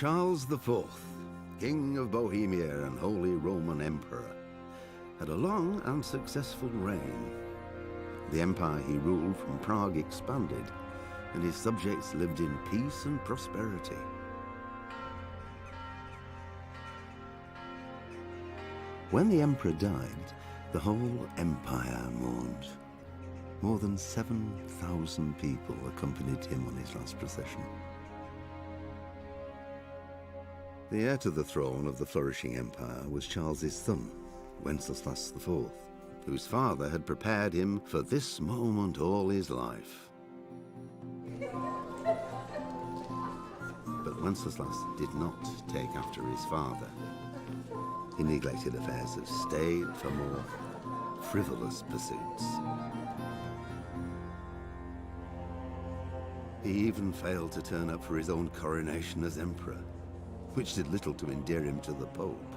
Charles IV, King of Bohemia and Holy Roman Emperor, had a long and successful reign. The empire he ruled from Prague expanded, and his subjects lived in peace and prosperity. When the emperor died, the whole empire mourned. More than 7,000 people accompanied him on his last procession. The heir to the throne of the flourishing empire was Charles's son, Wenceslas IV, whose father had prepared him for this moment all his life. But Wenceslas did not take after his father. He neglected affairs of state for more frivolous pursuits. He even failed to turn up for his own coronation as emperor, which did little to endear him to the Pope.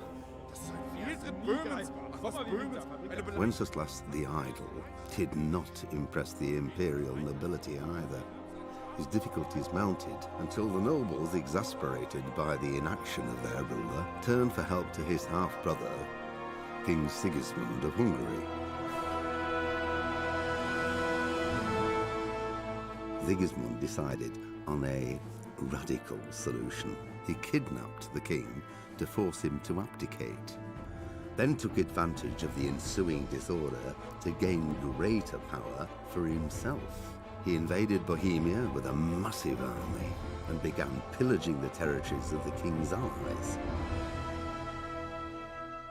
Wenceslas the Idle did not impress the imperial nobility either. His difficulties mounted until the nobles, exasperated by the inaction of their ruler, turned for help to his half-brother, King Sigismund of Hungary. Sigismund decided on a radical solution. He kidnapped the king to force him to abdicate, then took advantage of the ensuing disorder to gain greater power for himself. He invaded Bohemia with a massive army and began pillaging the territories of the king's allies.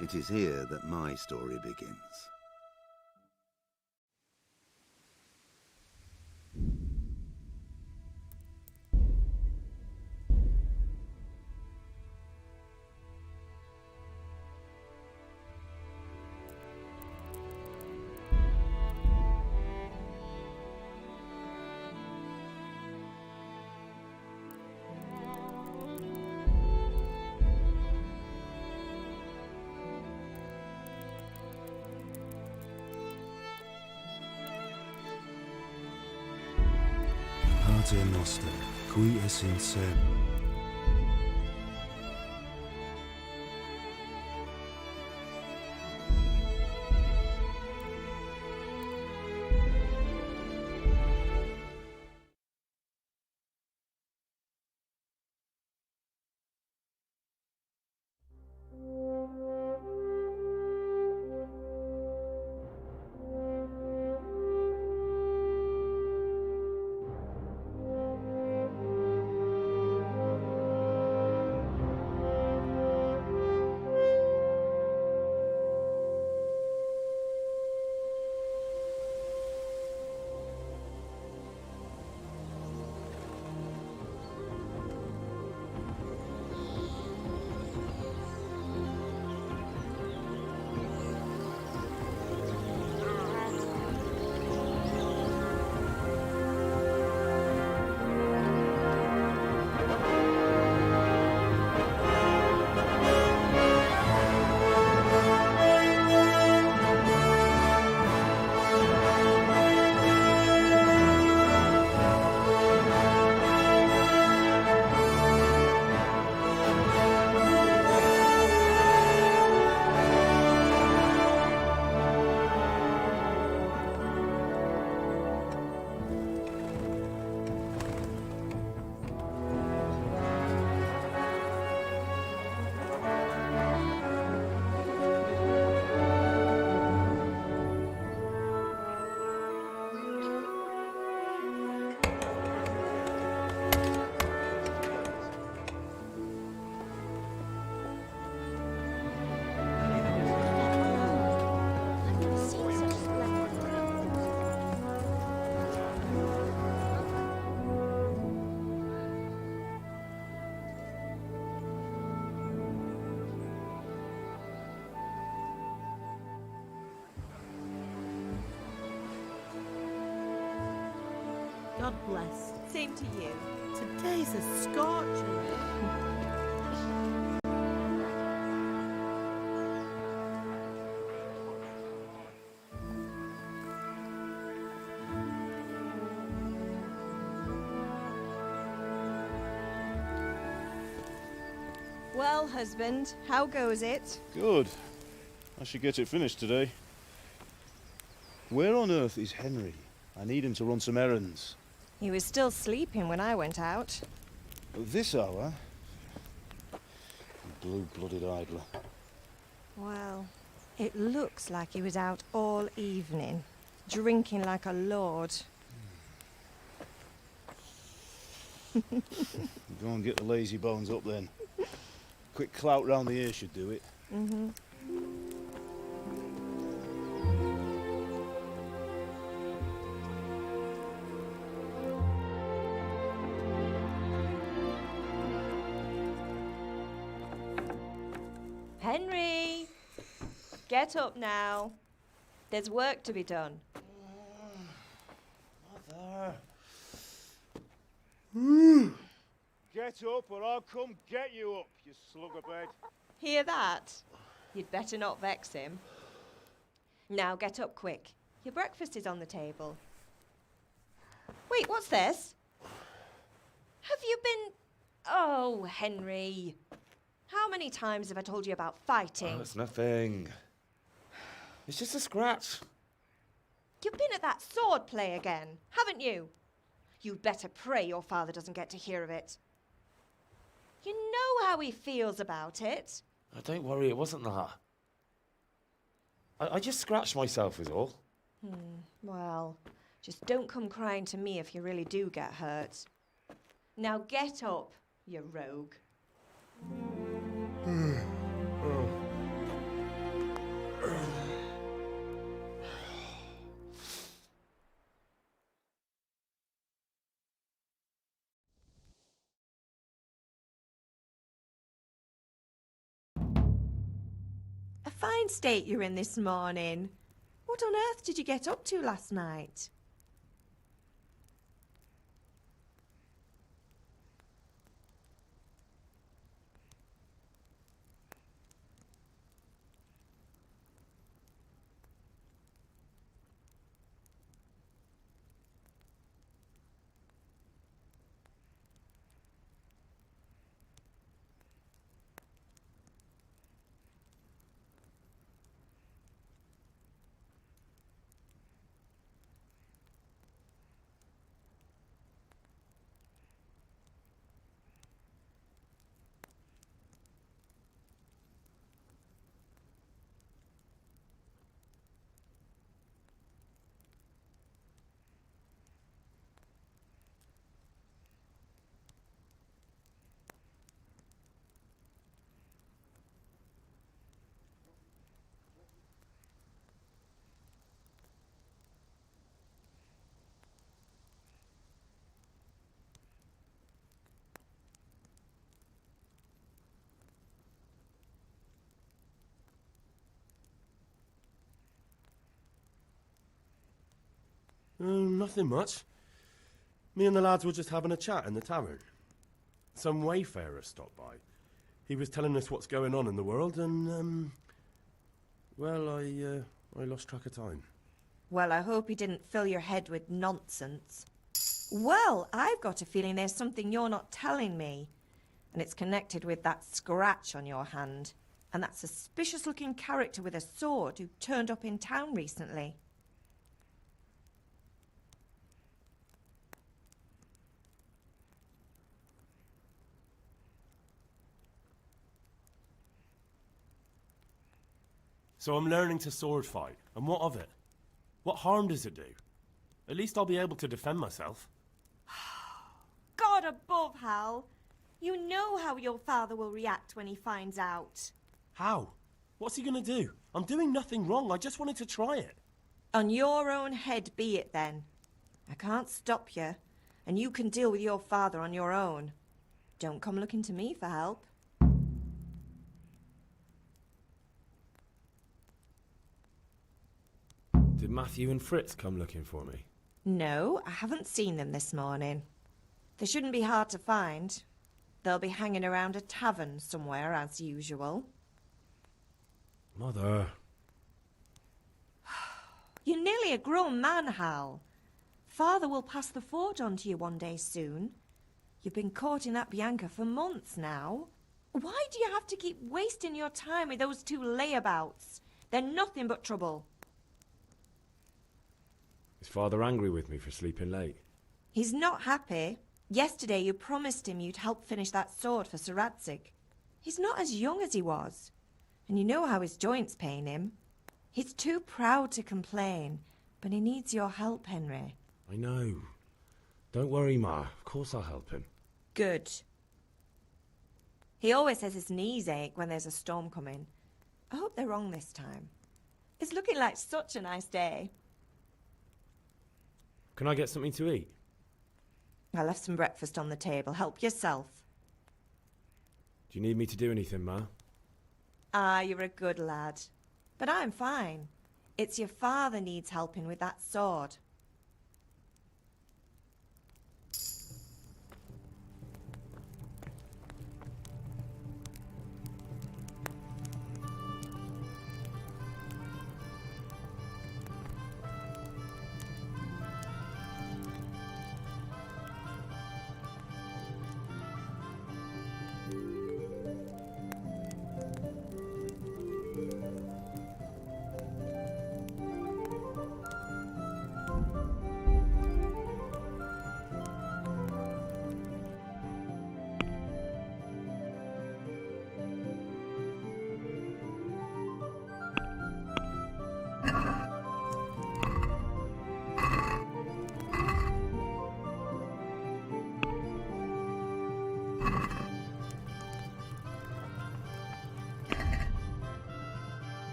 It is here that my story begins. Pater Noster, qui es in cielo. God bless. Same to you. Today's a scorcher. Well, husband, how goes it? Good. I should get it finished today. Where on earth is Henry? I need him to run some errands. He was still sleeping when I went out. At this hour? Blue-blooded idler. Well, it looks like he was out all evening, drinking like a lord. Go and get the lazy bones up then. Quick clout round the ear should do it. Henry! Get up now. There's work to be done. Mother. Get up or I'll come get you up, you sluggerbed. Hear that? You'd better not vex him. Now get up quick. Your breakfast is on the table. Wait, what's this? Have you been... Oh, Henry. How many times have I told you about fighting? Oh, it's nothing. It's just a scratch. You've been at that sword play again, haven't you? You'd better pray your father doesn't get to hear of it. You know how he feels about it. Oh, don't worry, it wasn't that. I just scratched myself is all. Well, just don't come crying to me if you really do get hurt. Now get up, you rogue. A fine state you're in this morning. What on earth did you get up to last night? Nothing much. Me and the lads were just having a chat in the tavern. Some wayfarer stopped by. He was telling us what's going on in the world and, well, I lost track of time. Well, I hope he didn't fill your head with nonsense. Well, I've got a feeling there's something you're not telling me. And it's connected with that scratch on your hand. And that suspicious-looking character with a sword who turned up in town recently. So I'm learning to sword fight, and what of it? What harm does it do? At least I'll be able to defend myself. God above, Hal. You know how your father will react when he finds out. How? What's he gonna do? I'm doing nothing wrong, I just wanted to try it. On your own head be it then. I can't stop you, and you can deal with your father on your own. Don't come looking to me for help. Did Matthew and Fritz come looking for me? No, I haven't seen them this morning. They shouldn't be hard to find. They'll be hanging around a tavern somewhere, as usual. Mother. You're nearly a grown man, Hal. Father will pass the fort on to you one day soon. You've been courting that Bianca for months now. Why do you have to keep wasting your time with those two layabouts? They're nothing but trouble. Is Father angry with me for sleeping late? He's not happy. Yesterday you promised him you'd help finish that sword for Sir Radzig. He's not as young as he was, and you know how his joints pain him. He's too proud to complain, but he needs your help, Henry. I know. Don't worry, Ma. Of course I'll help him. Good. He always says his knees ache when there's a storm coming. I hope they're wrong this time. It's looking like such a nice day. Can I get something to eat? I left some breakfast on the table. Help yourself. Do you need me to do anything, Ma? Ah, you're a good lad. But I'm fine. It's your father needs helping with that sword.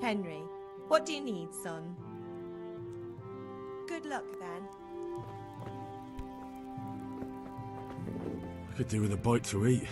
Henry, what do you need, son? Good luck, then. I could do with a bite to eat.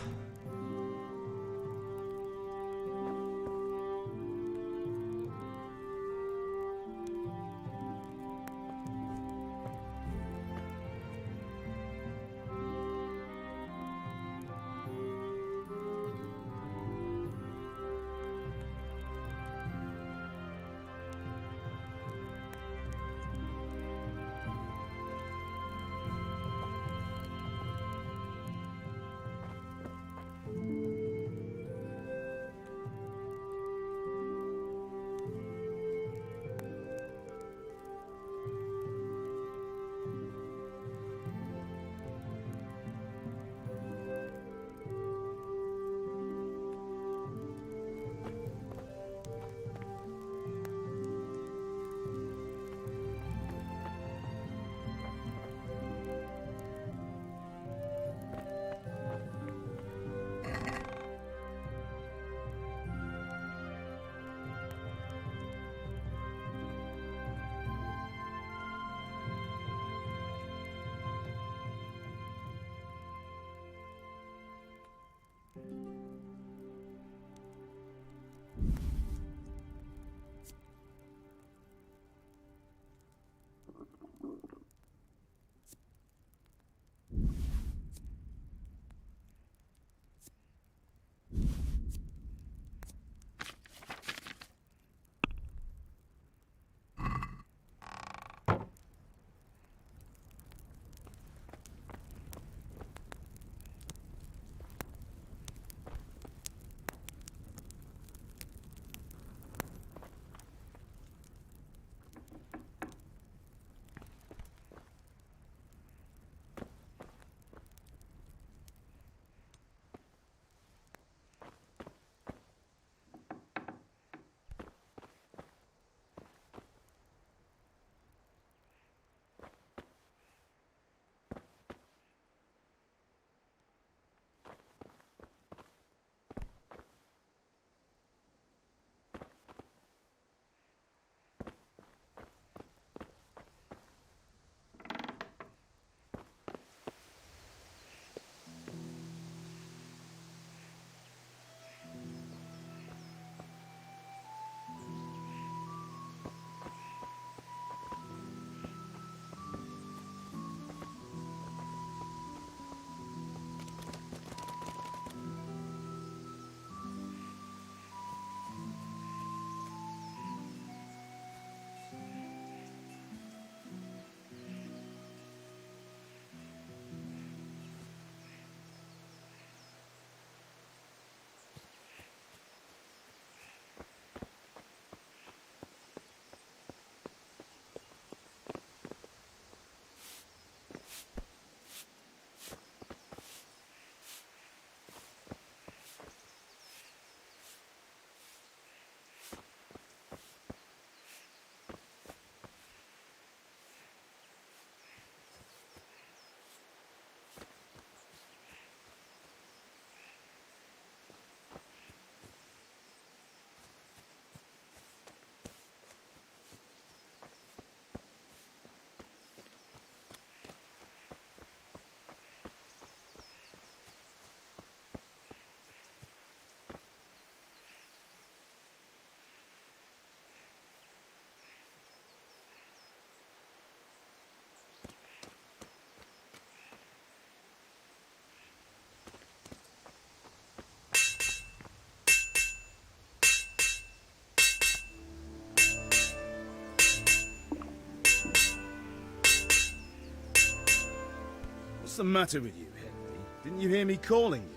What's the matter with you, Henry? Didn't you hear me calling you?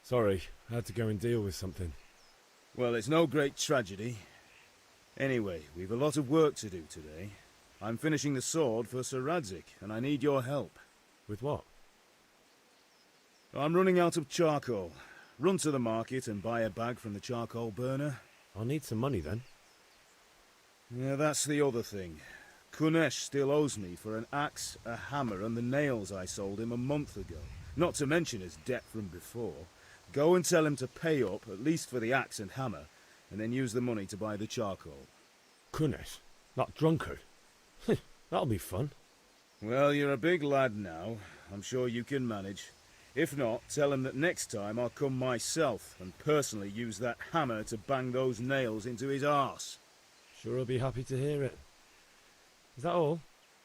Sorry, I had to go and deal with something. Well, it's no great tragedy. Anyway, we've a lot of work to do today. I'm finishing the sword for Sir Radzig, and I need your help. With what? I'm running out of charcoal. Run to the market and buy a bag from the charcoal burner. I'll need some money then. Yeah, that's the other thing. Kunesh still owes me for an axe, a hammer, and the nails I sold him a month ago. Not to mention his debt from before. Go and tell him to pay up, at least for the axe and hammer, and then use the money to buy the charcoal. Kunesh? That drunkard? That'll be fun. Well, you're a big lad now. I'm sure you can manage. If not, tell him that next time I'll come myself and personally use that hammer to bang those nails into his arse. Sure I'll be happy to hear it. Is that all?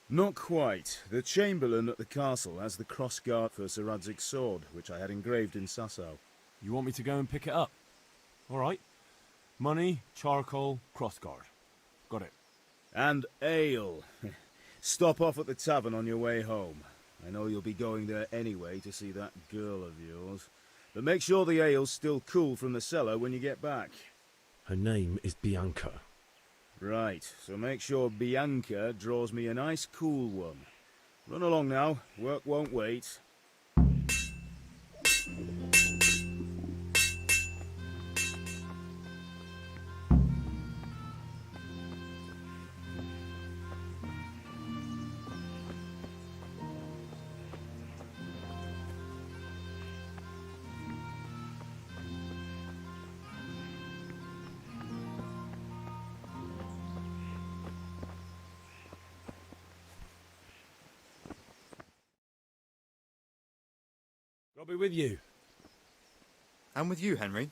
Not quite. The Chamberlain at the castle has the cross-guard for Sir Radzig's sword, which I had engraved in Sasau. You want me to go and pick it up? All right. Money, charcoal, crossguard. Got it. And ale. Stop off at the tavern on your way home. I know you'll be going there anyway to see that girl of yours. But make sure the ale's still cool from the cellar when you get back. Her name is Bianca. Right, so make sure Bianca draws me a nice cool one. Run along now, work won't wait. I'll be with you. I'm with you, Henry.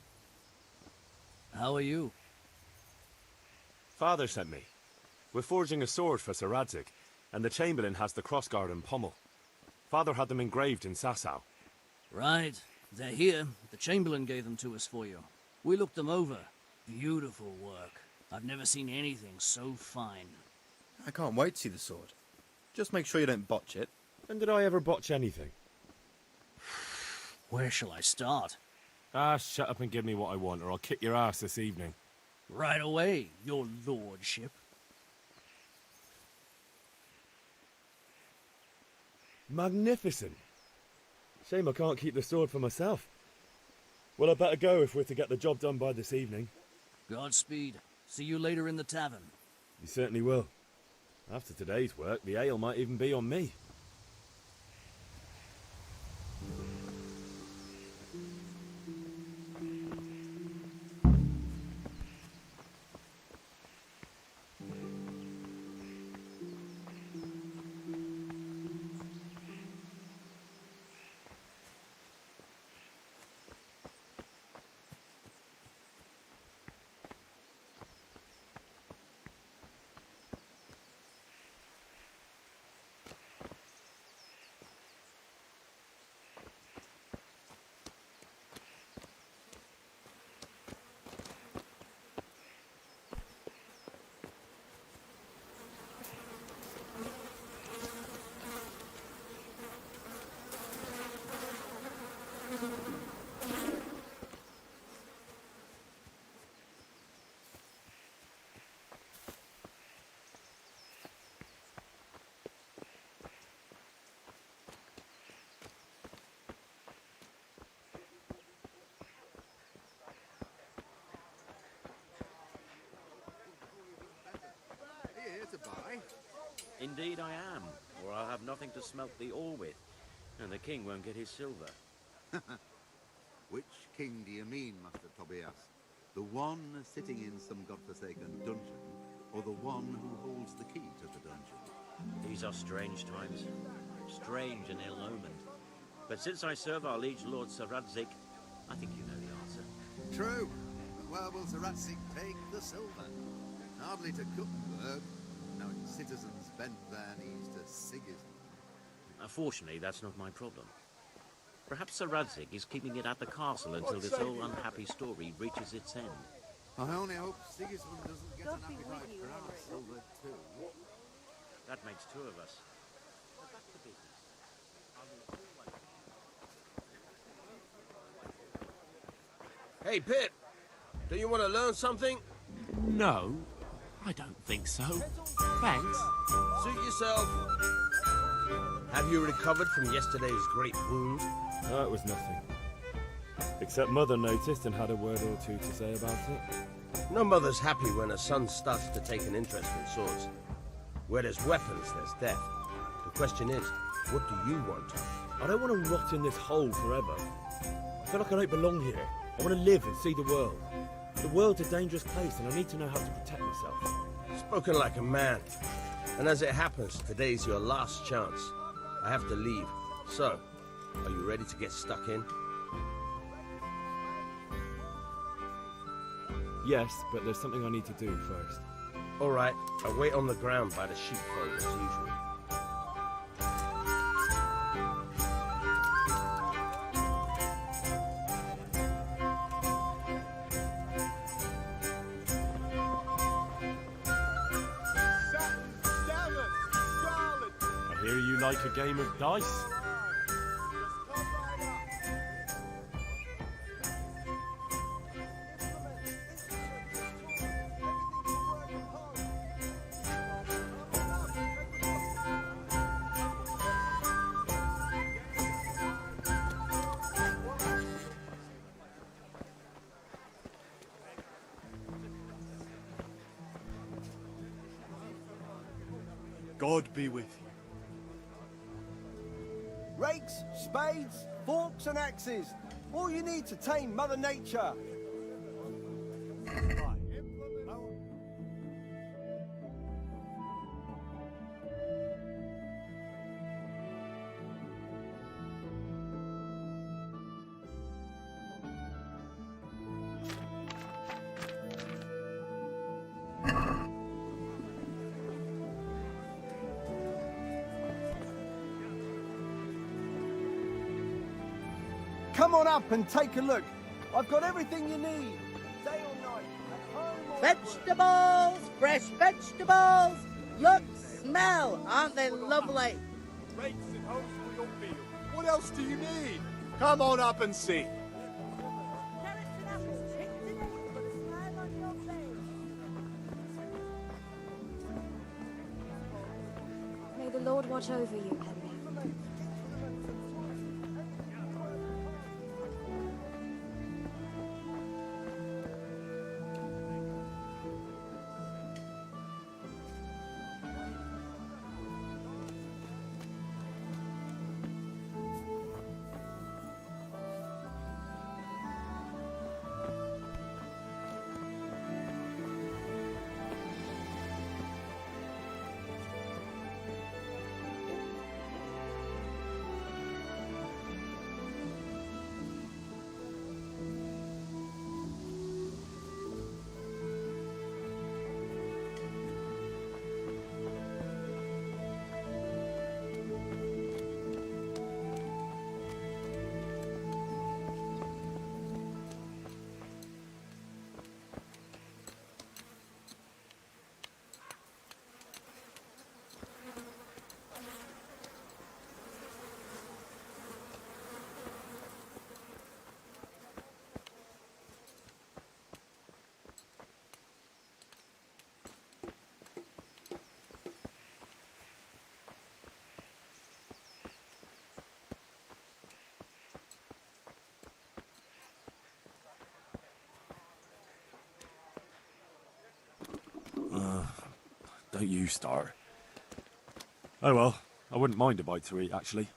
How are you? Father sent me. We're forging a sword for Sir Radzig, and the Chamberlain has the crossguard and pommel. Father had them engraved in Sasau. Right. They're here. The Chamberlain gave them to us for you. We looked them over. Beautiful work. I've never seen anything so fine. I can't wait to see the sword. Just make sure you don't botch it. When did I ever botch anything? Where shall I start? Ah, shut up and give me what I want, or I'll kick your ass this evening. Right away, your lordship. Magnificent. Shame I can't keep the sword for myself. Well, I better go if we're to get the job done by this evening. Godspeed. See you later in the tavern. You certainly will. After today's work, the ale might even be on me. Indeed I am, or I'll have nothing to smelt the ore with, and the king won't get his silver. Which king do you mean, Master Tobias? The one sitting in some godforsaken dungeon, or the one who holds the key to the dungeon? These are strange times, strange and ill-omened. But since I serve our liege lord Sir Radzig, I think you know the answer. True. But where will Sir Radzig take the silver? Hardly to Kuttenberg, knowing citizens bend their knees to Sigismund. Fortunately, that's not my problem. Perhaps Sir Radzig is keeping it at the castle until this whole unhappy story reaches its end. I only hope Sigismund doesn't get an appetite for our silver too. That makes two of us. But back to business. I will always... Hey, Pip, do you want to learn something? No, I don't think so. Thanks. Suit yourself. Have you recovered from yesterday's great wound? No, it was nothing. Except Mother noticed and had a word or two to say about it. No mother's happy when her son starts to take an interest in swords. Where there's weapons, there's death. The question is, what do you want? I don't want to rot in this hole forever. I feel like I don't belong here. I want to live and see the world. The world's a dangerous place and I need to know how to protect myself. Spoken like a man. And as it happens, today's your last chance. I have to leave. So, are you ready to get stuck in? Yes, but there's something I need to do first. All right, I'll wait on the ground by the sheepfold as usual. I hear you like a game of dice. God be with you. Rakes, spades, forks and axes. All you need to tame Mother Nature. Come on up and take a look. I've got everything you need. Day or night, at home or Vegetables! Fresh vegetables! Look, smell! Aren't they lovely? Rakes and hoes for your field. What else do you need? Come on up and see. May the Lord watch over you, Henry. Don't you start. Oh well, I wouldn't mind a bite to eat, actually.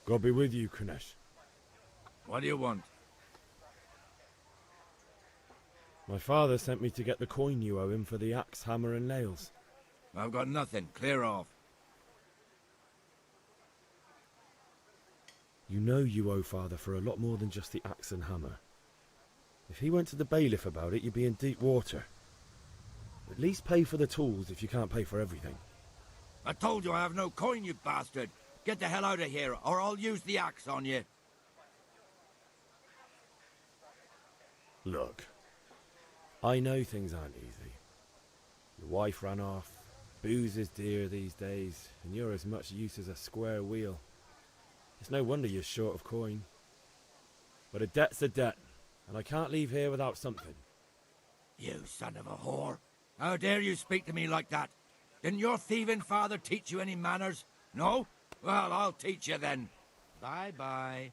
God be with you, Kunesh. What do you want? My father sent me to get the coin you owe him for the axe, hammer, and nails. I've got nothing. Clear off. You know you owe father for a lot more than just the axe and hammer. If he went to the bailiff about it, you'd be in deep water. At least pay for the tools if you can't pay for everything. I told you I have no coin, you bastard. Get the hell out of here, or I'll use the axe on you. Look, I know things aren't easy. Your wife ran off, booze is dear these days, and you're as much use as a square wheel. It's no wonder you're short of coin. But a debt's a debt, and I can't leave here without something. You son of a whore. How dare you speak to me like that? Didn't your thieving father teach you any manners? No? Well, I'll teach you then. Bye-bye.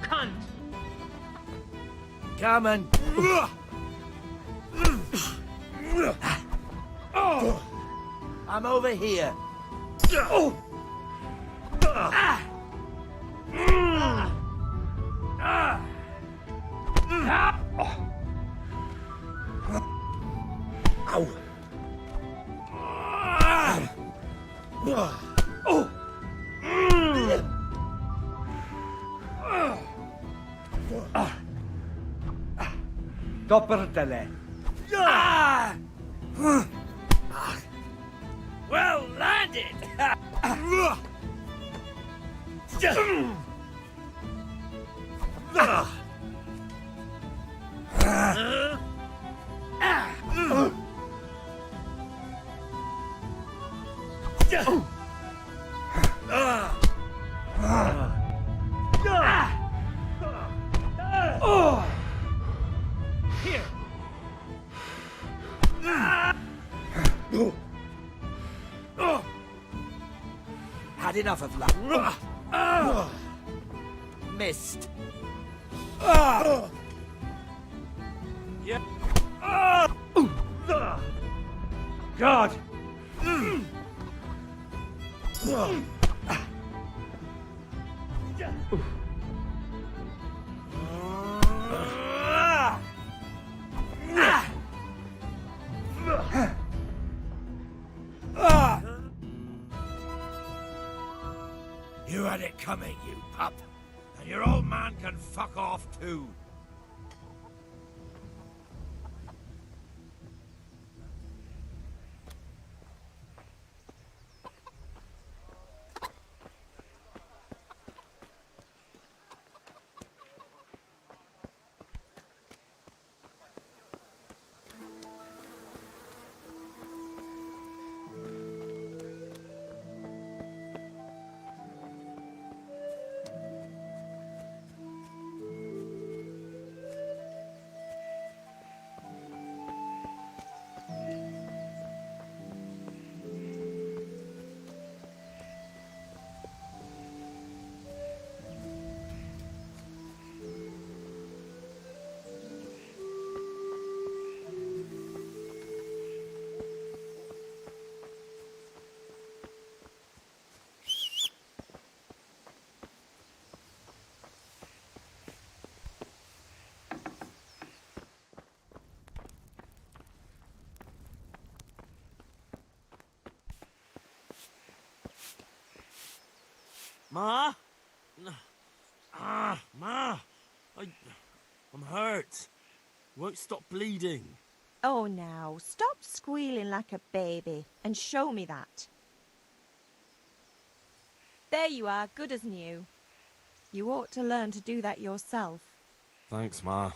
Cunt! Come and... I'm over here. Doppeltele. Well landed! Here. Had enough of luck. Missed. Yeah. God. You had it coming, you pup. And your old man can fuck off too. Ma? Ma! I'm hurt. Won't stop bleeding. Oh, now, stop squealing like a baby and show me that. There you are, good as new. You ought to learn to do that yourself. Thanks, Ma.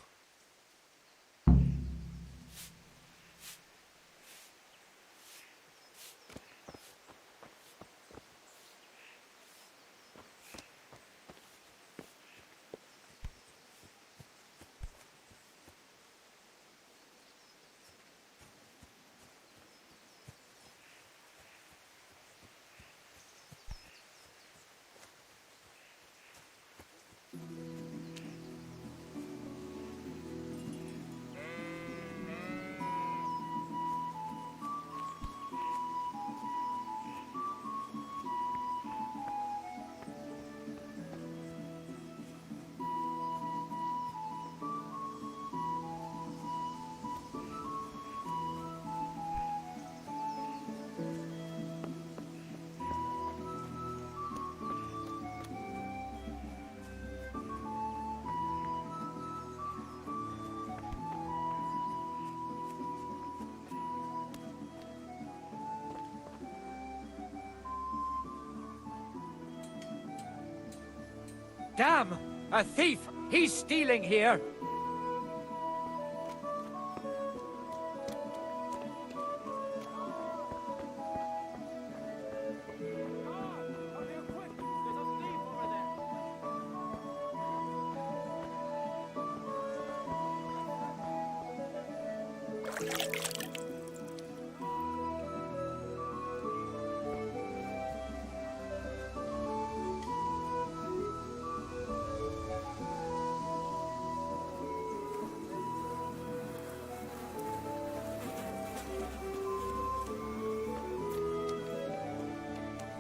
Damn! A thief! He's stealing here!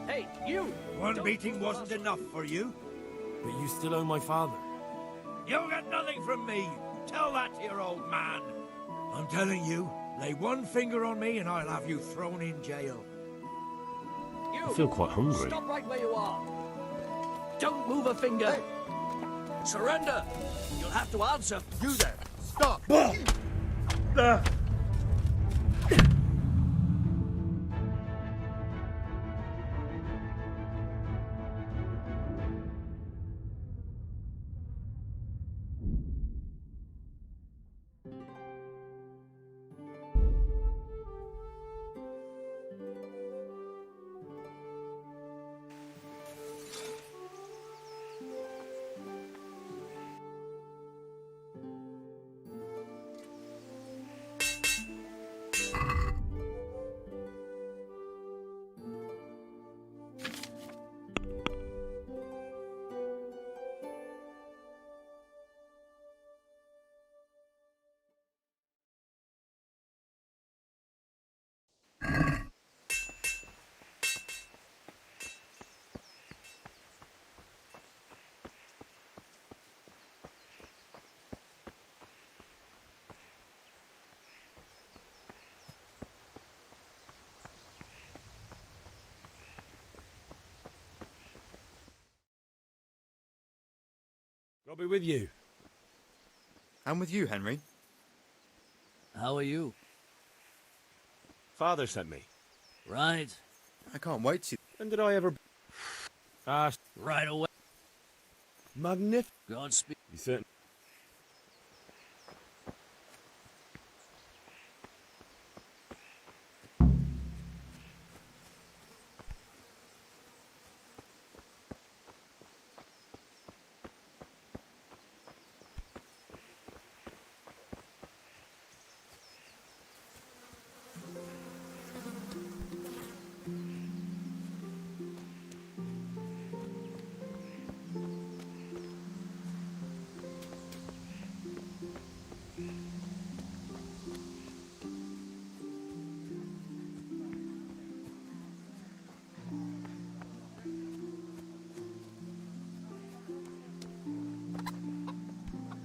Hey, you! One beating wasn't enough for you? But you still owe my father. You'll get nothing from me! Tell that to your old man! I'm telling you, lay one finger on me and I'll have you thrown in jail. You! I feel quite hungry. Stop right where you are! Don't move a finger! Hey. Surrender! You'll have to answer. You there! Stop! I'll be with you. I'm with you, Henry. How are you? Father sent me. Right. I can't wait to... When did I ever... Right away. Magnificent. Godspeed. You certain...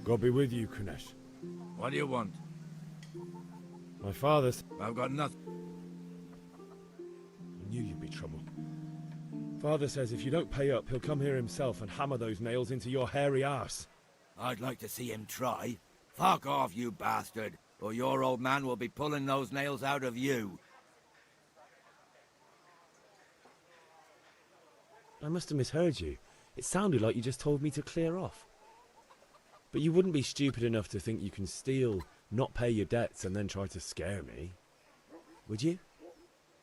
God be with you, Kunesh. What do you want? My father's... I've got nothing. I knew you'd be trouble. Father says if you don't pay up, he'll come here himself and hammer those nails into your hairy arse. I'd like to see him try. Fuck off, you bastard, or your old man will be pulling those nails out of you. I must have misheard you. It sounded like you just told me to clear off. But you wouldn't be stupid enough to think you can steal, not pay your debts, and then try to scare me. Would you?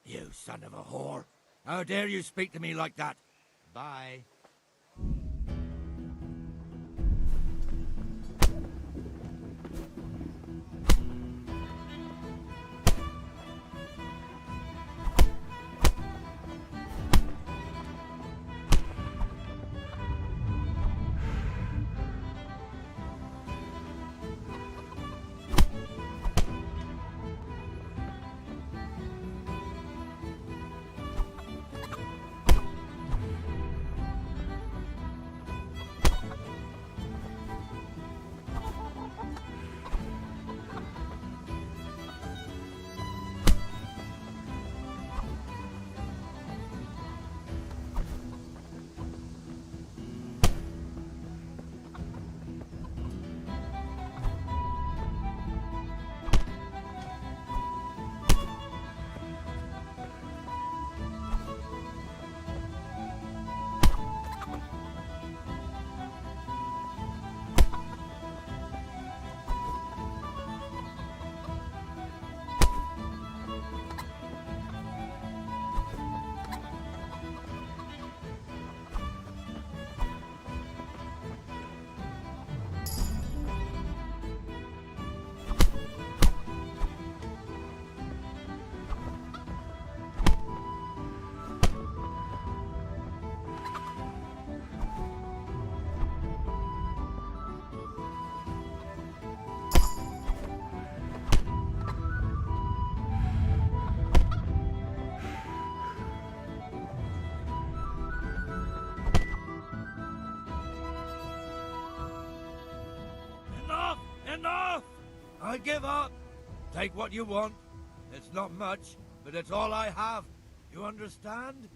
You son of a whore. How dare you speak to me like that? Bye. Enough! I give up. Take what you want. It's not much, but it's all I have. You understand?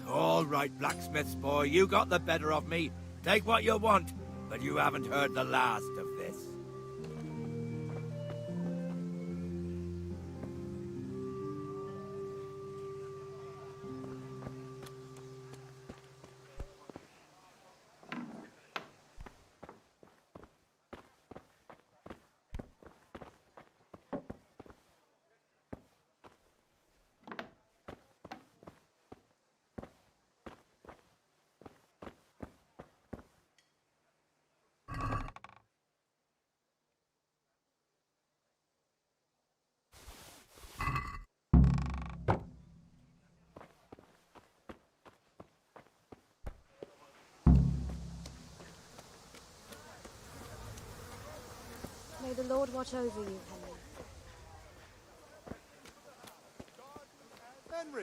All right, blacksmith's boy, you got the better of me. Take what you want, but you haven't heard the last of this. May the Lord watch over you, Henry.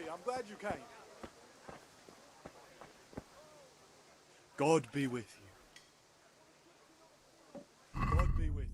Henry, I'm glad you came. God be with you. God be with you.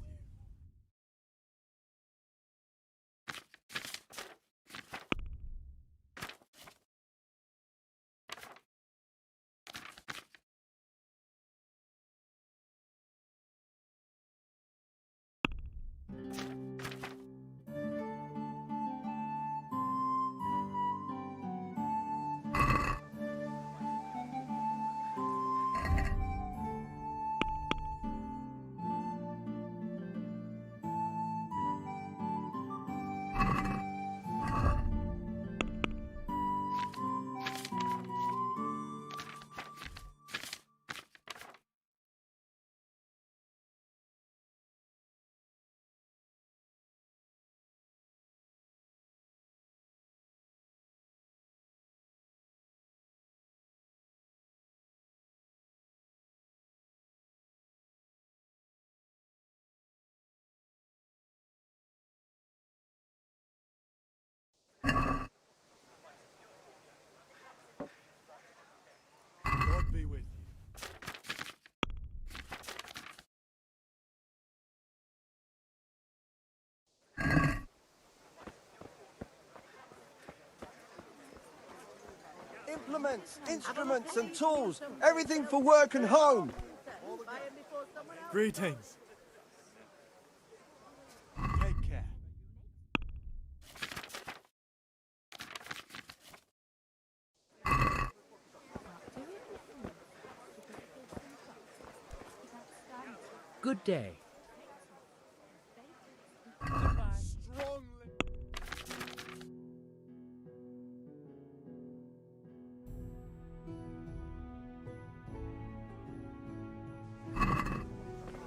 implements, instruments and tools. Everything for work and home. Greetings. Take care. Good day.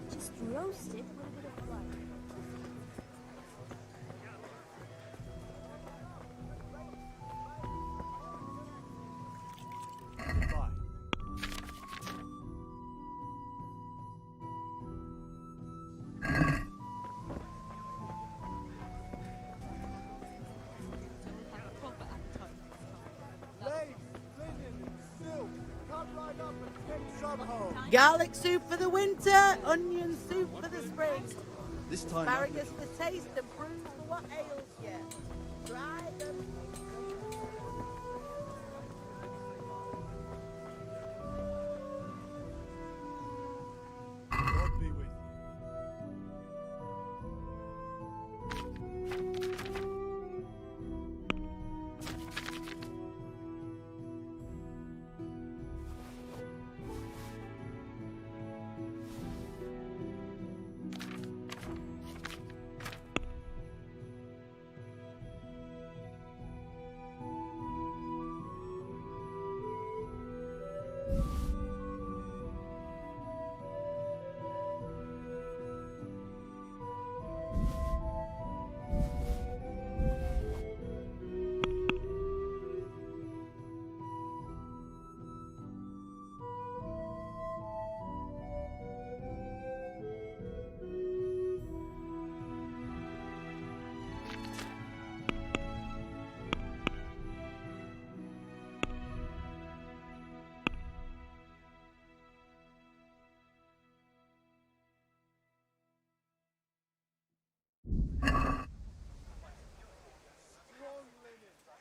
Just roasted with a bit of blood. Goodbye. Lace, linen, silk. Come right up and get some home. Garlic soup for the winter, onion soup for the spring. This time. Asparagus for taste and prunes for what ails you. Try them. God be with you.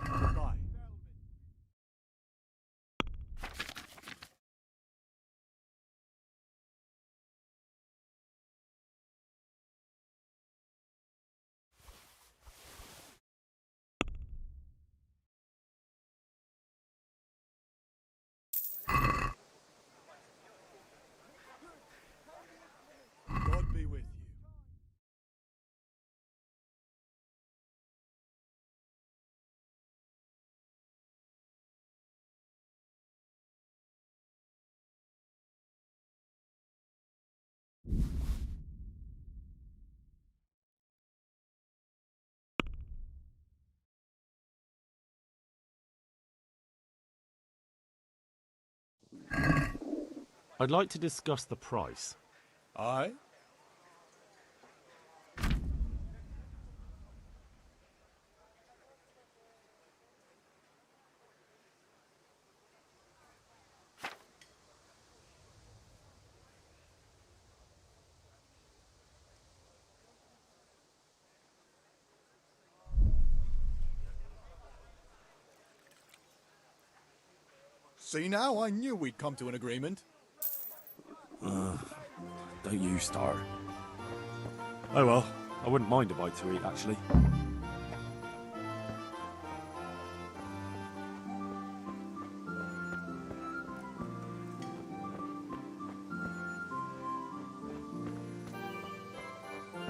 Goodbye. God be with you. I'd like to discuss the price. Aye? See now, I knew we'd come to an agreement. Don't you start. Oh well, I wouldn't mind a bite to eat, actually.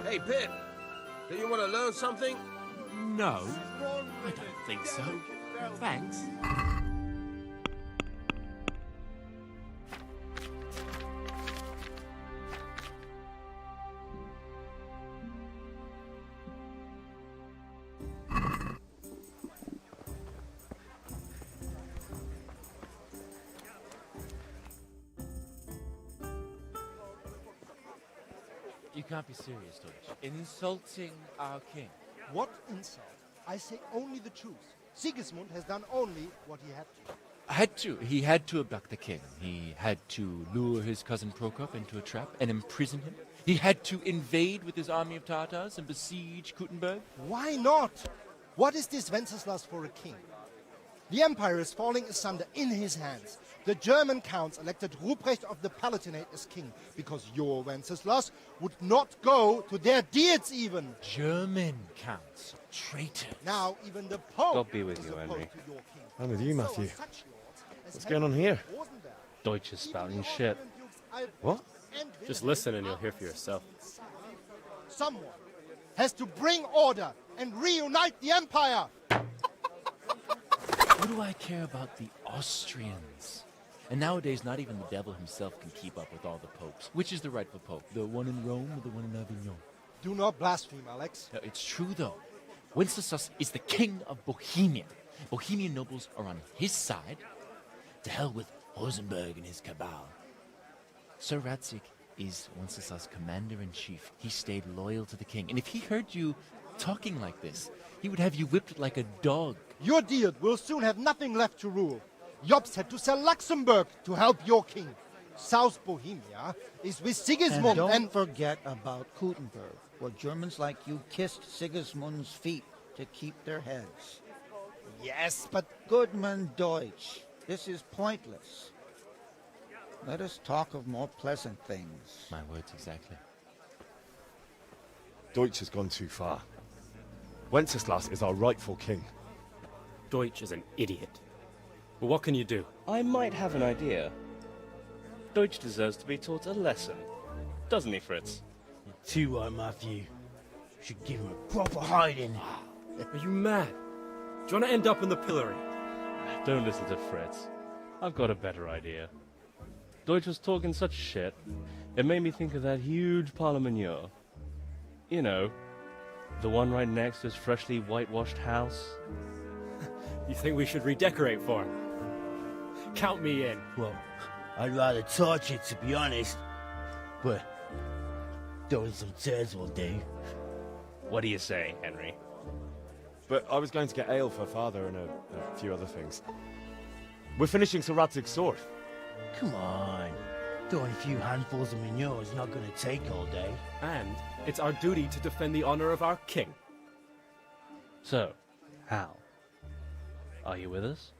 Hey, Pip, do you want to learn something? No, I don't think so. Thanks. You can't be serious, Deutsch. Insulting our king. What insult? I say only the truth. Sigismund has done only what he had to. Had to. He had to abduct the king. He had to lure his cousin Prokop into a trap and imprison him. He had to invade with his army of Tartars and besiege Kuttenberg. Why not? What is this Wenceslas for a king? The empire is falling asunder in his hands. The German counts elected Ruprecht of the Palatinate as king because your Wenceslas would not go to their deeds even. German counts. Traitor. Now even the Pope God be with is you, opposed Henry. to your king. I'm with you, So Matthew. are such lords as What's going on here? Rosenberg. Deutsch is spouting shit. What? Just listen and you'll hear for yourself. Someone has to bring order and reunite the empire. What do I care about the Austrians? And nowadays, not even the devil himself can keep up with all the popes. Which is the rightful pope? The one in Rome or the one in Avignon? Do not blaspheme, Alex. No, it's true, though. Wenceslas is the king of Bohemia. Bohemian nobles are on his side. To hell with Rosenberg and his cabal. Sir Radzig is Wenceslas' commander-in-chief. He stayed loyal to the king. And if he heard you talking like this, he would have you whipped like a dog. Your Diet will soon have nothing left to rule. Jobst had to sell Luxembourg to help your king. South Bohemia is with Sigismund And don't forget about Kuttenberg, where Germans like you kissed Sigismund's feet to keep their heads. Yes, but... Goodman Deutsch, this is pointless. Let us talk of more pleasant things. My words exactly. Deutsch has gone too far. Wenceslas is our rightful king. Deutsch is an idiot. But what can you do? I might have an idea. Deutsch deserves to be taught a lesson. Doesn't he, Fritz? Too right, Matthew. Should give him a proper hiding. Are you mad? Do you want to end up in the pillory? Don't listen to Fritz. I've got a better idea. Deutsch was talking such shit, it made me think of that huge parliament. You know, the one right next to his freshly whitewashed house. You think we should redecorate for him? Count me in. Well, I'd rather torch it, to be honest. But throwing some tears will do. What do you say, Henry? But I was going to get ale for father and a few other things. We're finishing Sir Radzig's sword. Come on. Throwing a few handfuls of manure is not going to take all day. And it's our duty to defend the honor of our king. So, Hal, are you with us?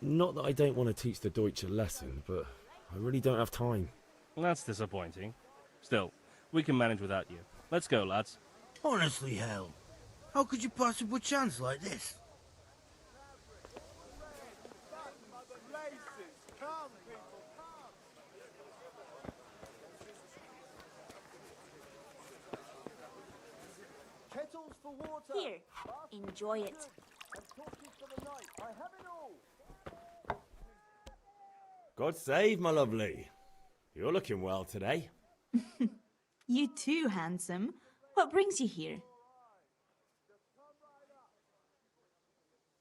Not that I don't want to teach the Deutsch a lesson, but I really don't have time. Well, that's disappointing. Still, we can manage without you. Let's go, lads. Honestly, Hal, how could you possibly chance like this? Kettles for water. Here, enjoy it. God save, my lovely. You're looking well today. You too, handsome. What brings you here?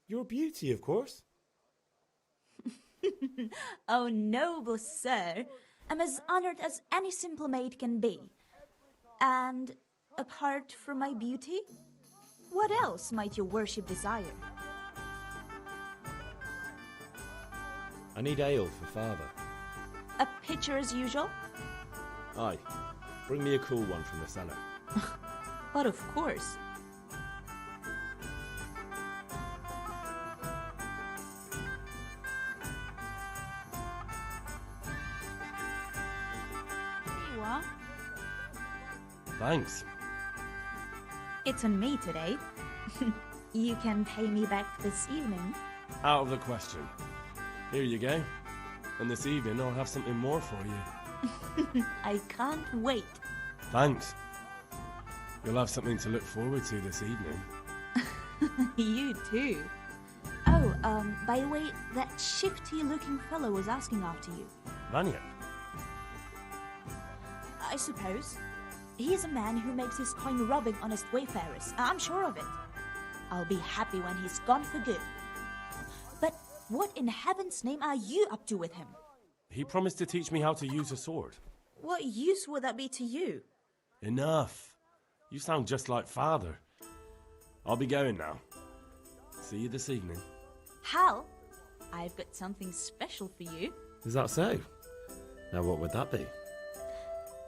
Your beauty, of course. Oh, noble sir. I'm as honored as any simple maid can be. And apart from my beauty, what else might your worship desire? I need ale for father. A pitcher as usual? Aye. Bring me a cool one from the cellar. But of course. Here you are. Thanks. It's on me today. You can pay me back this evening. Out of the question. Here you go. And this evening I'll have something more for you. I can't wait. Thanks. You'll have something to look forward to this evening. You too. Oh, by the way, that shifty-looking fellow was asking after you. Vanya? I suppose. He is a man who makes his coin robbing honest wayfarers. I'm sure of it. I'll be happy when he's gone for good. But what in heaven's name are you up to with him? He promised to teach me how to use a sword. What use would that be to you? Enough. You sound just like father. I'll be going now. See you this evening. Hal, I've got something special for you. Is that so? Now what would that be?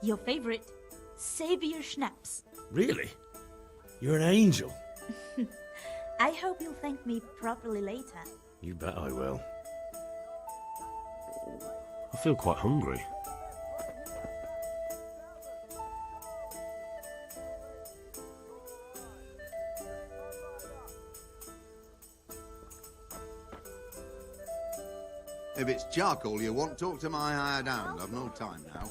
Your favorite, Savior Schnapps. Really? You're an angel. I hope you'll thank me properly later. You bet I will. I feel quite hungry. If it's charcoal you want, talk to my hired hound. I've no time now.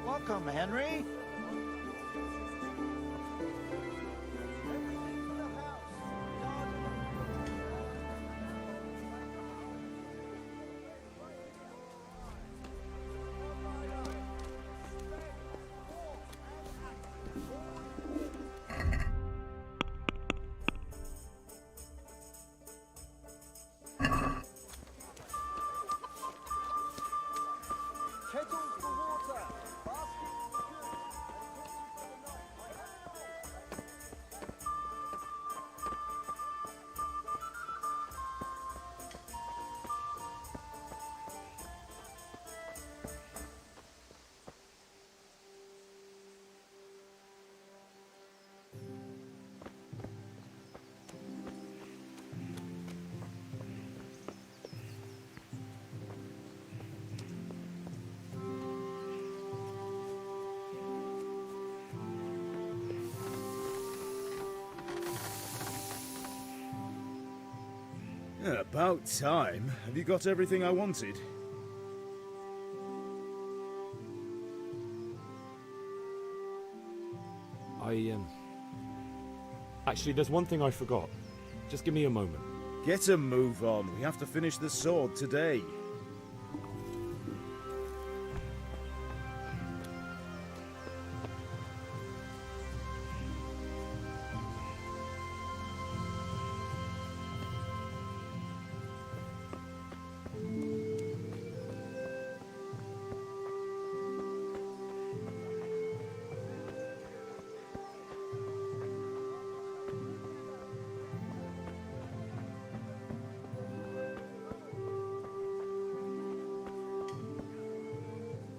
Welcome, Henry. Kettles for water. Yeah, about time. Have you got everything I wanted? Actually, there's one thing I forgot. Just give me a moment. Get a move on. We have to finish the sword today.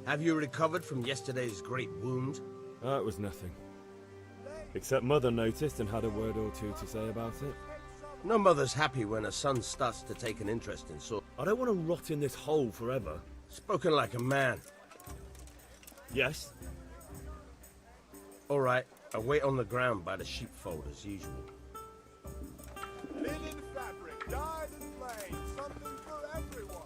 Have you recovered from yesterday's great wound? It was nothing. Except Mother noticed and had a word or two to say about it. No mother's happy when a son starts to take an interest in sword. I don't want to rot in this hole forever. Spoken like a man. Yes? All right, I wait on the ground by the sheepfold as usual. Linen fabric, dyed and plain, something for everyone.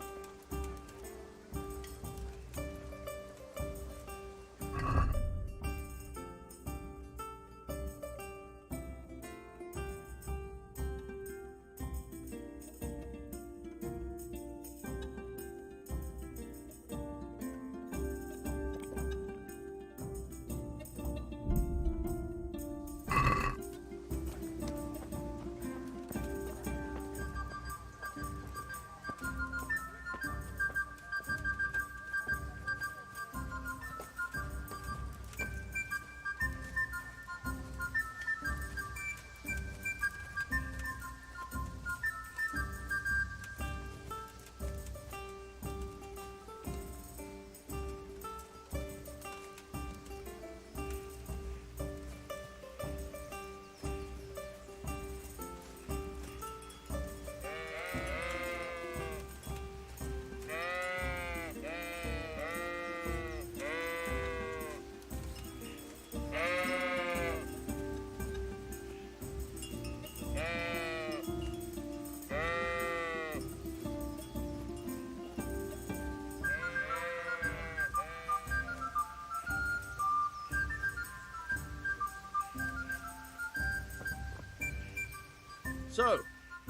So,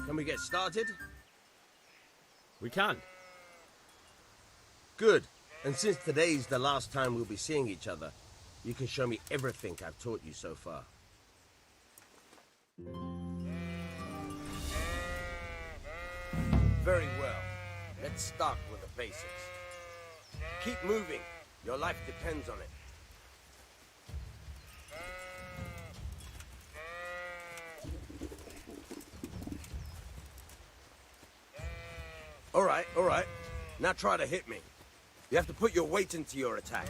can we get started? We can. Good. And since today's the last time we'll be seeing each other, you can show me everything I've taught you so far. Very well. Let's start with the basics. Keep moving. Your life depends on it. All right. Now try to hit me. You have to put your weight into your attack.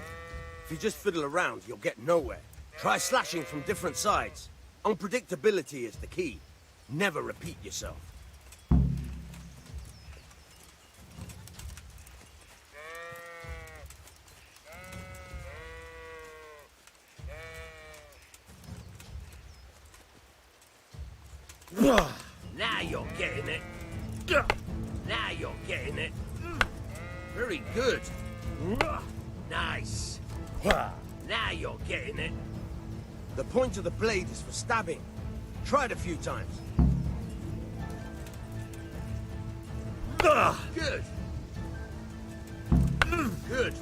If you just fiddle around, you'll get nowhere. Try slashing from different sides. Unpredictability is the key. Never repeat yourself. Now you're getting it. Now you're getting it. Very good. Nice. Now you're getting it. The point of the blade is for stabbing. Try it a few times. Good. Good.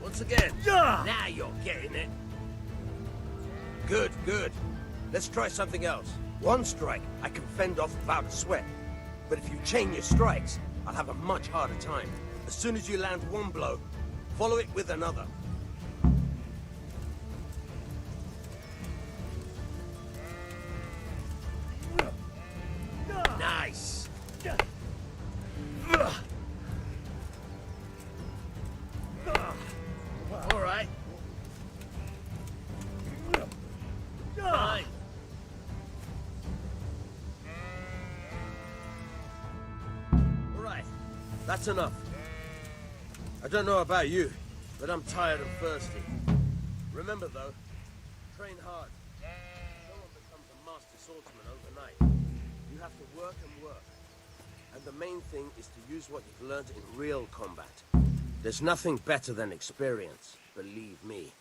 Once again. Now you're getting it. Good, good. Let's try something else. One strike, I can fend off without a sweat. But if you chain your strikes, I'll have a much harder time. As soon as you land one blow, follow it with another. Nice. All right. Fine. All right. That's enough. I don't know about you, but I'm tired and thirsty. Remember though, train hard. No one becomes a master swordsman overnight. You have to work and work. And the main thing is to use what you've learned in real combat. There's nothing better than experience, believe me.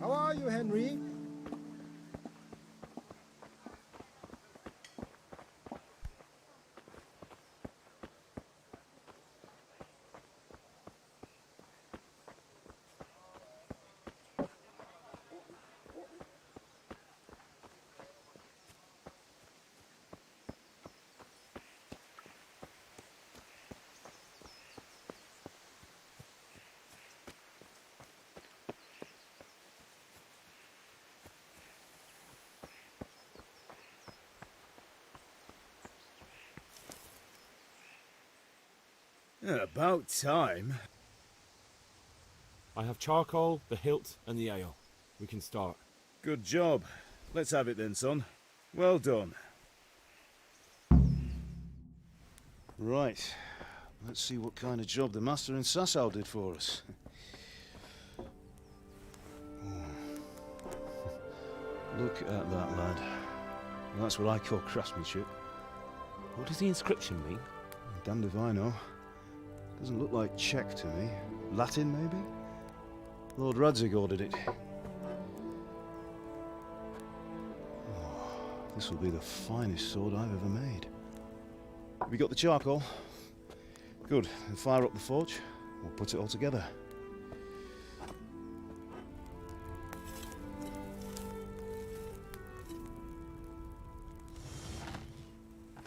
How are you, Henry? About time. I have charcoal, the hilt, and the ale. We can start. Good job. Let's have it then, son. Well done. Right. Let's see what kind of job the master in Sasau did for us. Look at that, lad. That's what I call craftsmanship. What does the inscription mean? Damned if I know. Doesn't look like Czech to me. Latin, maybe? Lord Radzig ordered it. Oh, this will be the finest sword I've ever made. Have you got the charcoal? Good. Then fire up the forge. We'll put it all together.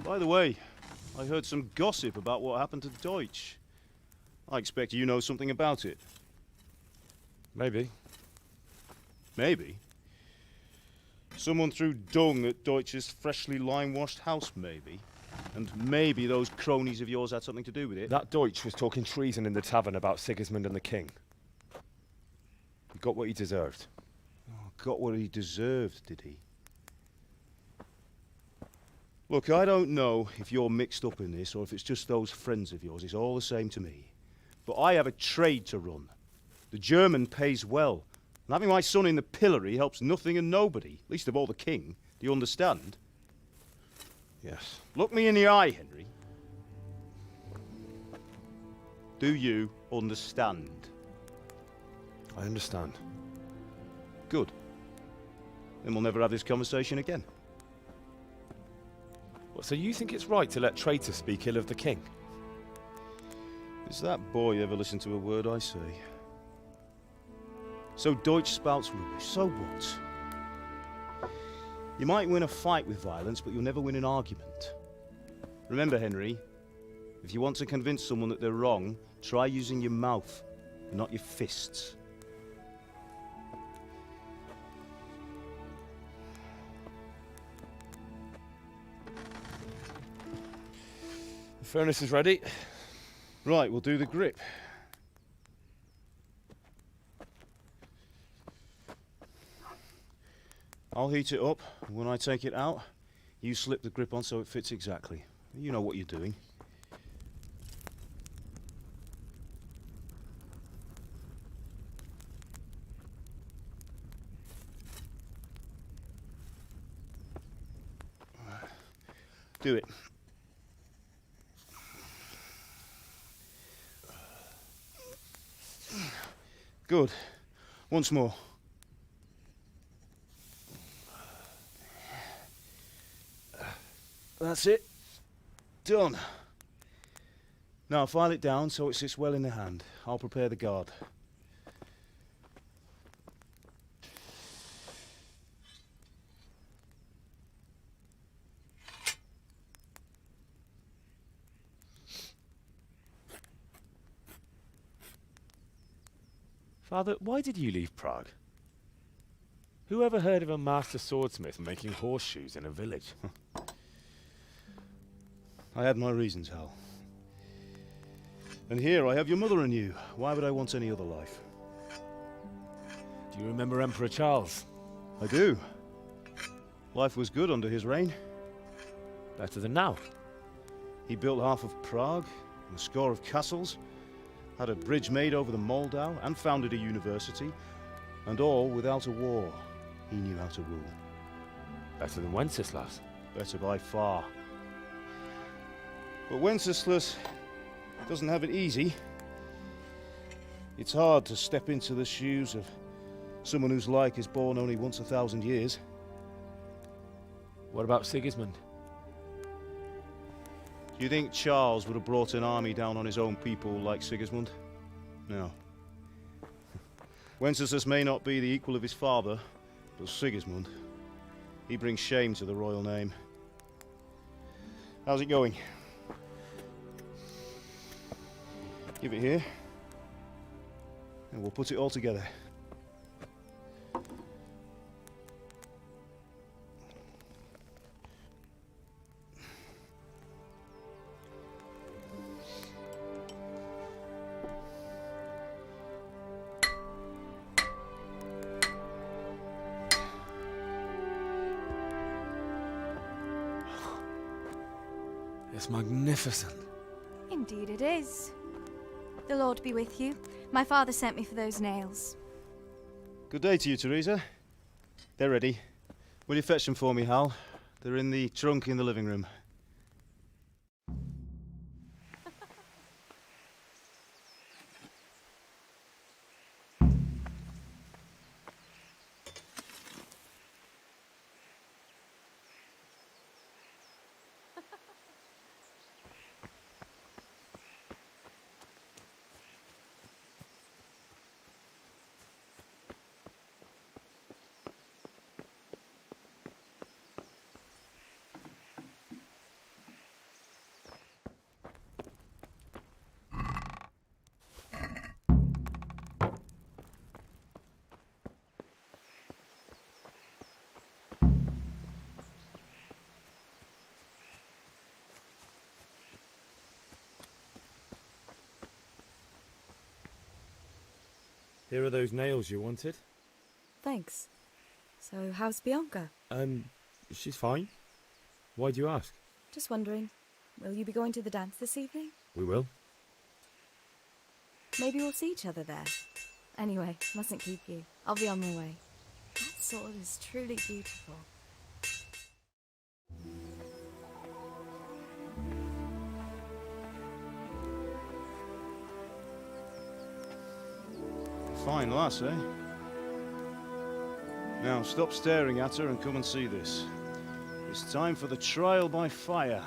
By the way, I heard some gossip about what happened to Deutsch. I expect you know something about it. Maybe. Maybe? Someone threw dung at Deutsch's freshly lime-washed house, maybe? And maybe those cronies of yours had something to do with it? That Deutsch was talking treason in the tavern about Sigismund and the king. He got what he deserved. Oh, got what he deserved, did he? Look, I don't know if you're mixed up in this or if it's just those friends of yours. It's all the same to me. But I have a trade to run. The German pays well. And having my son in the pillory helps nothing and nobody, least of all the king. Do you understand? Yes. Look me in the eye, Henry. Do you understand? I understand. Good. Then we'll never have this conversation again. What, so you think it's right to let traitors speak ill of the king? Does that boy ever listen to a word I say? So Deutsch spouts rubbish, so what? You might win a fight with violence, but you'll never win an argument. Remember, Henry, if you want to convince someone that they're wrong, try using your mouth, and not your fists. The furnace is ready. Right, we'll do the grip. I'll heat it up, and when I take it out, you slip the grip on so it fits exactly. You know what you're doing. Do it. Good. Once more. That's it. Done. Now file it down so it sits well in the hand. I'll prepare the guard. Father, why did you leave Prague? Who ever heard of a master swordsmith making horseshoes in a village? I had my reasons, Hal. And here I have your mother and you. Why would I want any other life? Do you remember Emperor Charles? I do. Life was good under his reign. Better than now. He built half of Prague, and a score of castles, had a bridge made over the Moldau, and founded a university, and all without a war. He knew how to rule. Better than Wenceslas. Better by far. But Wenceslas doesn't have it easy. It's hard to step into the shoes of someone whose like is born only once 1,000 years. What about Sigismund? Do you think Charles would have brought an army down on his own people like Sigismund? No. Wenceslas may not be the equal of his father, but Sigismund, he brings shame to the royal name. How's it going? Give it here, and we'll put it all together. It's magnificent. Indeed it is. The Lord be with you. My father sent me for those nails. Good day to you, Teresa. They're ready. Will you fetch them for me, Hal? They're in the trunk in the living room. Here are those nails you wanted. Thanks. So, how's Bianca? She's fine. Why do you ask? Just wondering, will you be going to the dance this evening? We will. Maybe we'll see each other there. Anyway, mustn't keep you. I'll be on my way. That sword is truly beautiful. Fine lass, eh? Now, stop staring at her and come and see this. It's time for the trial by fire.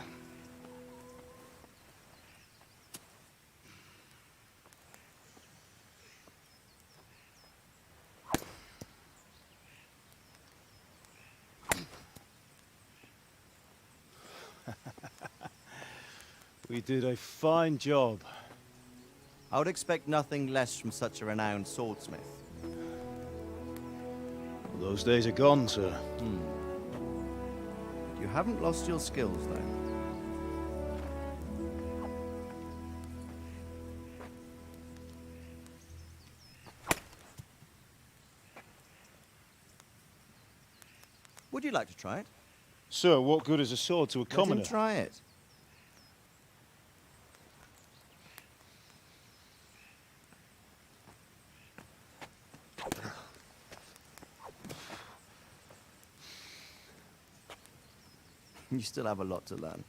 We did a fine job. I would expect nothing less from such a renowned swordsmith. Well, those days are gone, sir. You haven't lost your skills, though. Would you like to try it? Sir, what good is a sword to a commoner? Let him try it. You still have a lot to learn.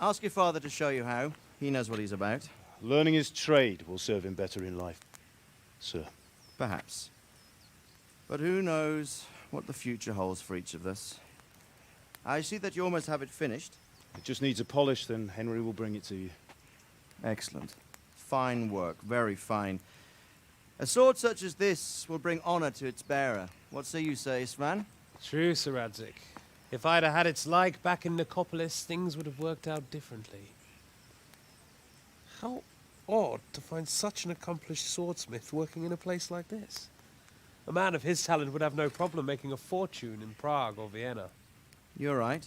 Ask your father to show you how. He knows what he's about. Learning his trade will serve him better in life, sir. Perhaps. But who knows what the future holds for each of us. I see that you almost have it finished. It just needs a polish, then Henry will bring it to you. Excellent. Fine work, very fine. A sword such as this will bring honor to its bearer. What say you, Svan? True, Sir Radzig. If I'd have had its like back in Nicopolis, things would have worked out differently. How odd to find such an accomplished swordsmith working in a place like this. A man of his talent would have no problem making a fortune in Prague or Vienna. You're right.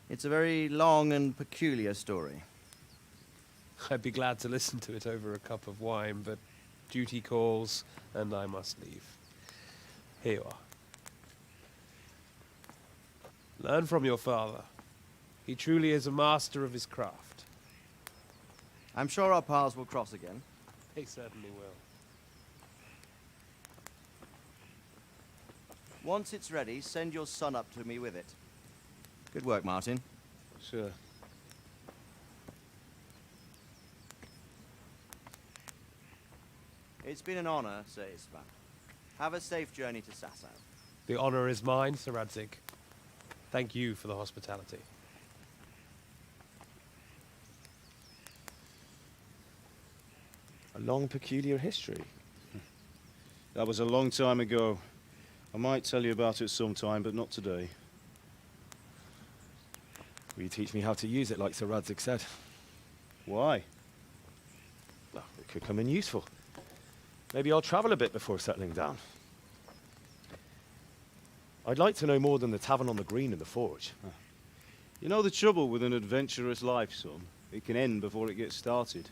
It's a very long and peculiar story. I'd be glad to listen to it over a cup of wine, but duty calls, and I must leave. Here you are. Learn from your father. He truly is a master of his craft. I'm sure our paths will cross again. They certainly will. Once it's ready, send your son up to me with it. Good work, Martin. Sir. It's been an honor, Sir Isvan. Have a safe journey to Sasau. The honor is mine, Sir Radzig. Thank you for the hospitality. A long, peculiar history. That was a long time ago. I might tell you about it sometime, but not today. Will you teach me how to use it, like Sir Radzig said? Why? Well, it could come in useful. Maybe I'll travel a bit before settling down. I'd like to know more than the tavern on the green and the forge. You know the trouble with an adventurous life, son? It can end before it gets started.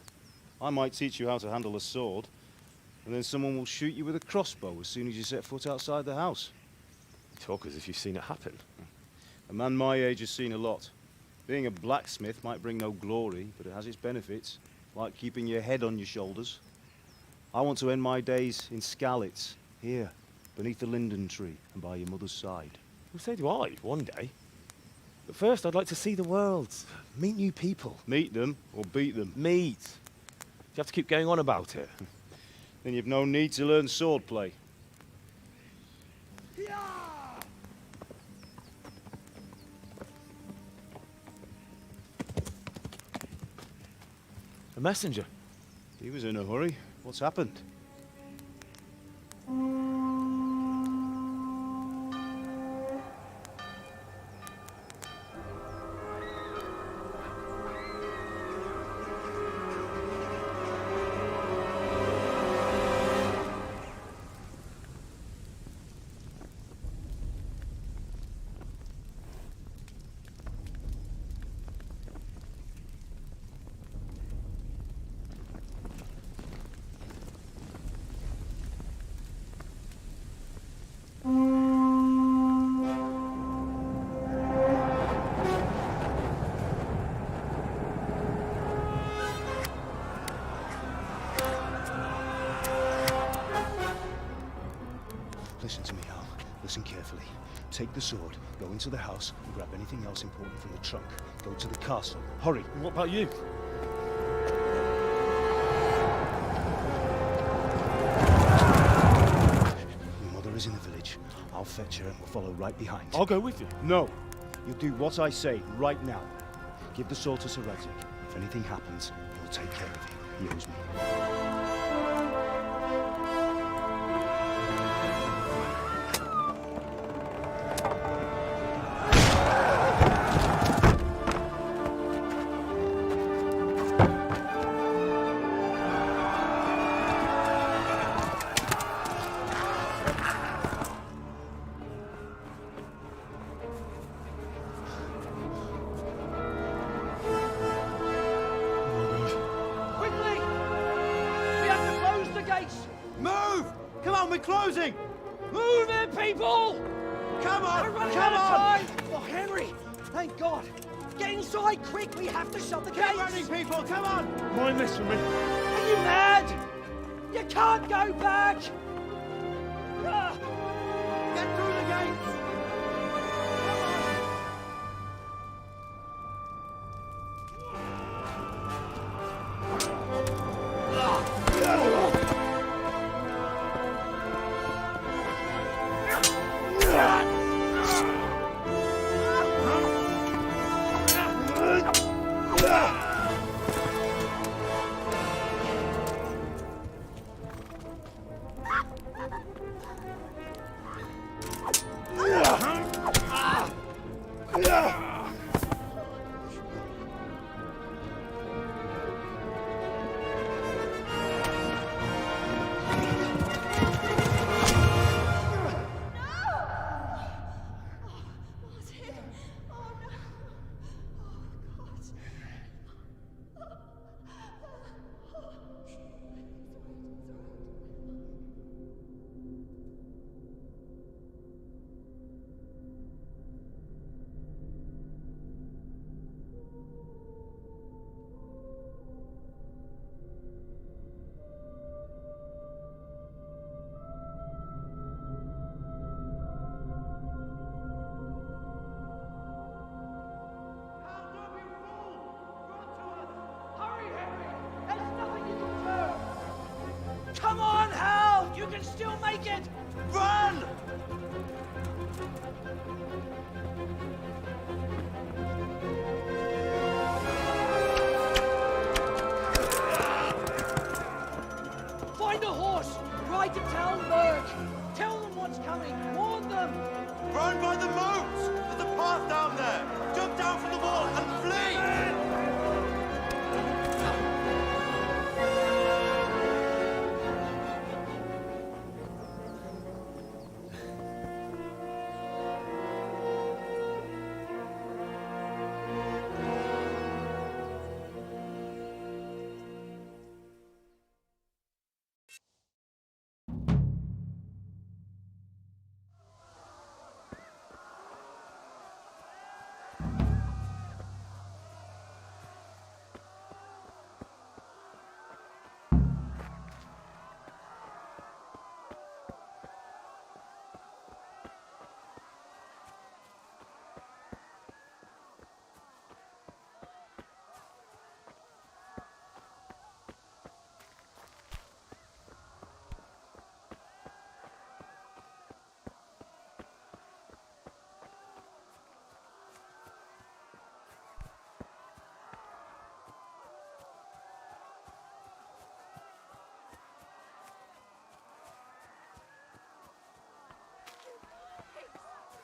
I might teach you how to handle a sword, and then someone will shoot you with a crossbow as soon as you set foot outside the house. You talk as if you've seen it happen. A man my age has seen a lot. Being a blacksmith might bring no glory, but it has its benefits, like keeping your head on your shoulders. I want to end my days in Skalitz, here, beneath the linden tree and by your mother's side. Well, so do I, one day. But first, I'd like to see the world, meet new people. Meet them or beat them? Meet. You have to keep going on about it. Then you've no need to learn swordplay. A messenger. He was in a hurry. What's happened? Listen to me, Hal. Listen carefully. Take the sword, go into the house, and grab anything else important from the trunk. Go to the castle. Hurry. What about you? I'll fetch her and we'll follow right behind. I'll go with you. No. You'll do what I say right now. Give the sword to Sir Radzik. If anything happens, he'll take care of you. He owes me. Quickly! We have to close the gates! Move! Come on, we're closing! Move it, people! Come on! We're running Come out of on! time! Oh, Henry! Thank God! Get inside, quick! We have to shut the gates! Get running, people! Come on! Mind this for me. Are you mad? You can't go back! Ah. Get through the gates! Come on, Hal! You can still make it! Run! Find a horse! Ride to Talmberg! Tell them what's coming! Warn them! Run by the moat! There's a path down there! Jump down from the wall and flee!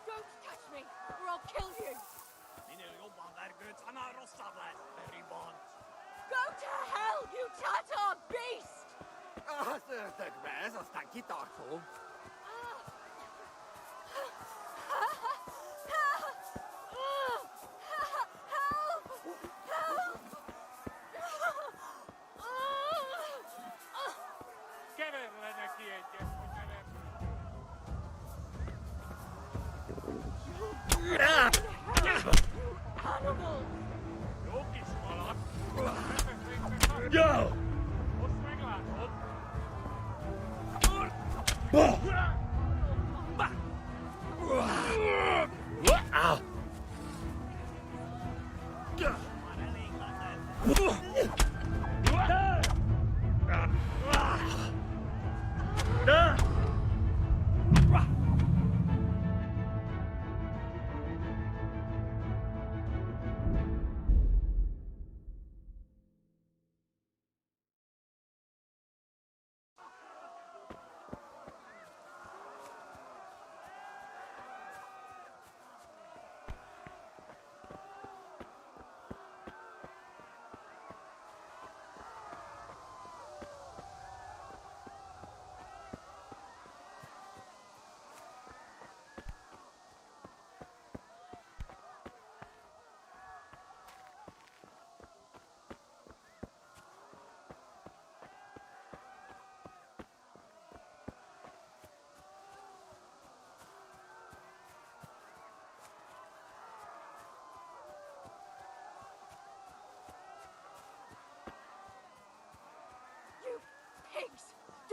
Don't touch me, or I'll kill you. Go to hell, you Tatar beast! Go!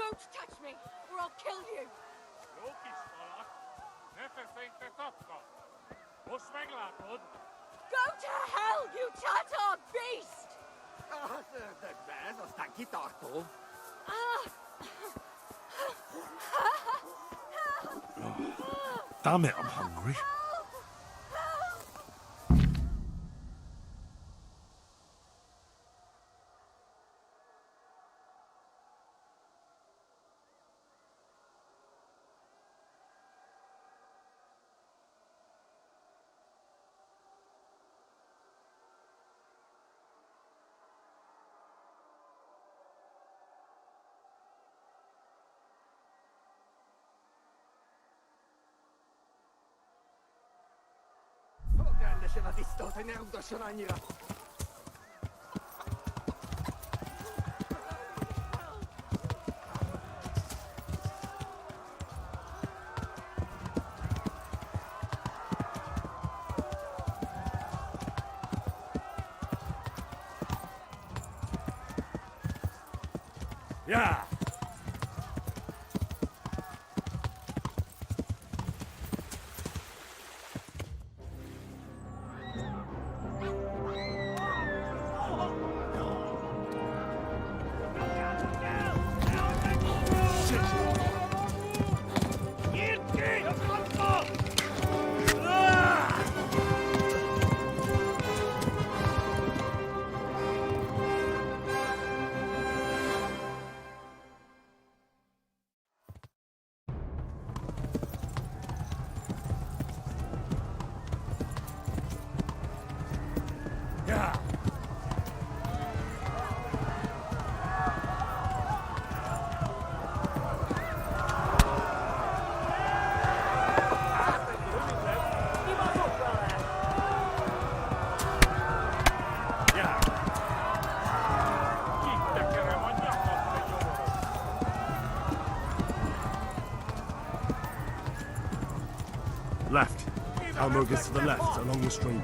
Don't touch me, or I'll kill you! Go to hell, you Tatar beast! Damn it, I'm hungry. Yeah. Left. Elmo gets to the left, along the stream.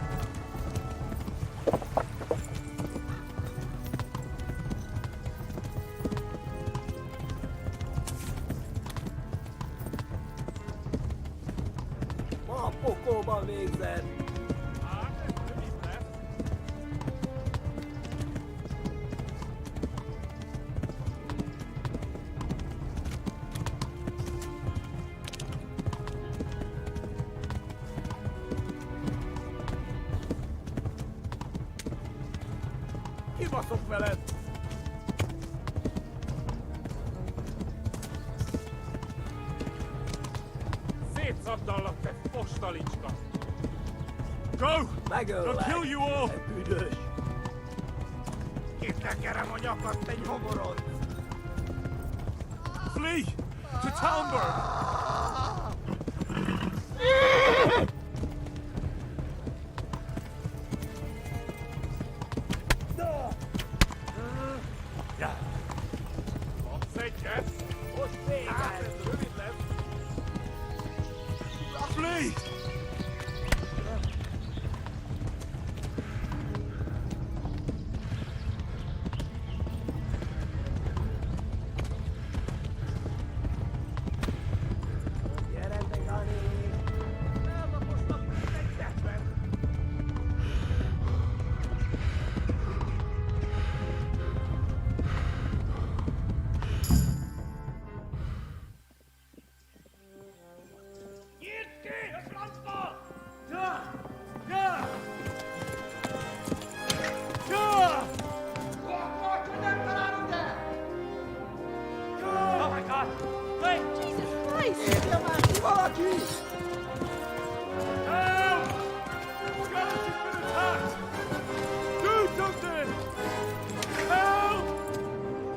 Kibaszok veled! Szétszabdallak, te fostalicska! Go! They'll kill you all! Büdös! Kitekerem a nyakat, te nyomorod! Flee! To Talmberg! Flee!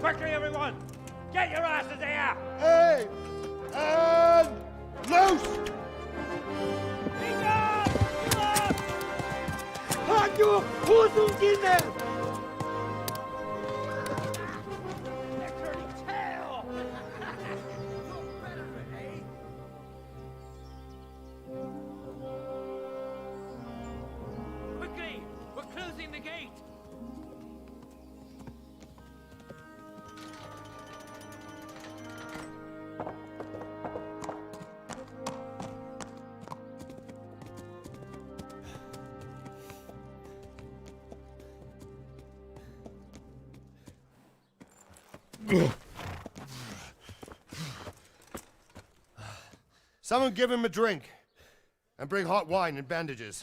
Quickly, everyone! Get your asses here! Hey! And loose! Hanyo! Húzzunk innen! Quickly! We're closing the gate! Someone give him a drink. And bring hot wine and bandages.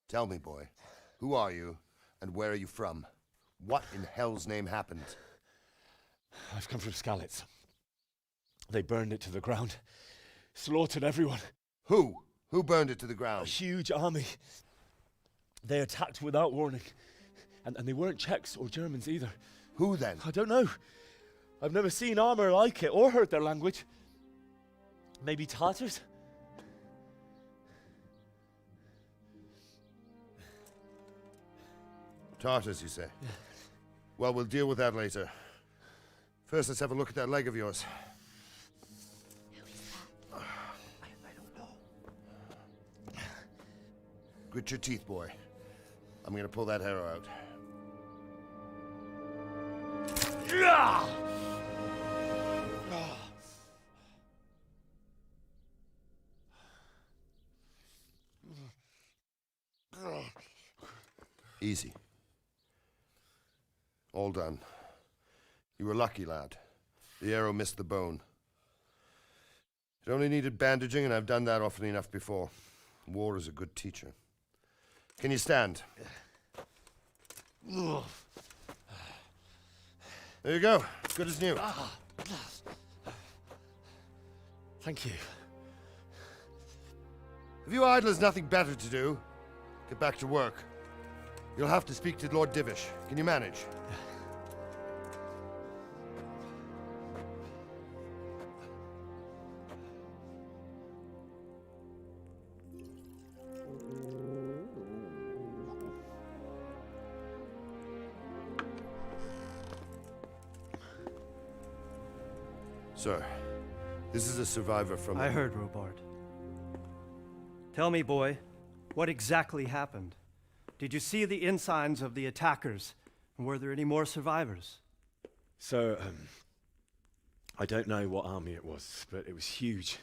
Tell me, boy, who are you and where are you from? What in hell's name happened? I've come from Skalitz. They burned it to the ground. Slaughtered everyone. Who? Who burned it to the ground? A huge army. They attacked without warning. And they weren't Czechs or Germans either. Who then? I don't know. I've never seen armor like it or heard their language. Maybe Tatars? Tartars, you say? Yeah. Well, we'll deal with that later. First, let's have a look at that leg of yours. I don't know. Grit your teeth, boy. I'm gonna pull that arrow out. Easy. All done. You were lucky, lad. The arrow missed the bone. It only needed bandaging, and I've done that often enough before. War is a good teacher. Can you stand? There you go. Good as new. Thank you. Have you idlers nothing better to do? Get back to work. You'll have to speak to Lord Divish. Can you manage? Sir, this is a survivor from... I heard, Robard. Tell me, boy, what exactly happened? Did you see the ensigns of the attackers? And were there any more survivors? So, I don't know what army it was, but it was huge.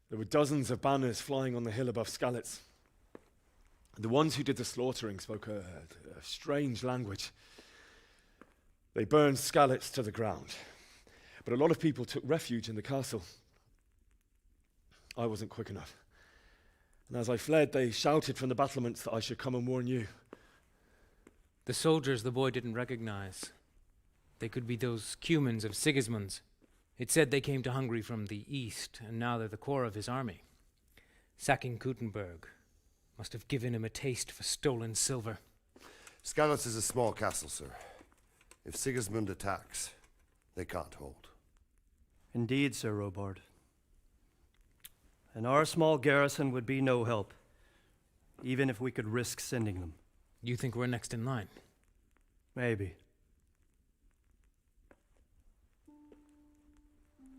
There were dozens of banners flying on the hill above Skalitz. The ones who did the slaughtering spoke a strange language. They burned Skalitz to the ground. But a lot of people took refuge in the castle. I wasn't quick enough. And as I fled, they shouted from the battlements that I should come and warn you. The soldiers the boy didn't recognize. They could be those Cumans of Sigismund's. It said they came to Hungary from the east, and now they're the core of his army. Sacking Kuttenberg must have given him a taste for stolen silver. Skalitz is a small castle, sir. If Sigismund attacks, they can't hold. Indeed, Sir Robard. And our small garrison would be no help, even if we could risk sending them. You think we're next in line? Maybe.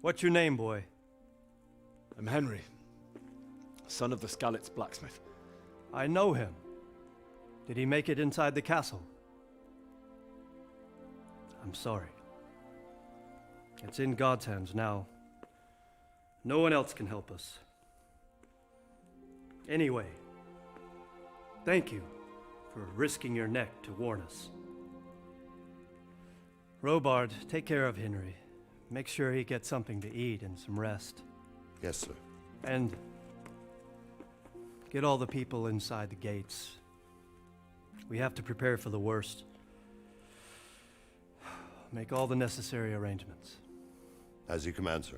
What's your name, boy? I'm Henry, son of the Skalitz blacksmith. I know him. Did he make it inside the castle? I'm sorry. It's in God's hands now. No one else can help us. Anyway, thank you for risking your neck to warn us. Robard, take care of Henry. Make sure he gets something to eat and some rest. Yes, sir. And get all the people inside the gates. We have to prepare for the worst. Make all the necessary arrangements. As you command, sir.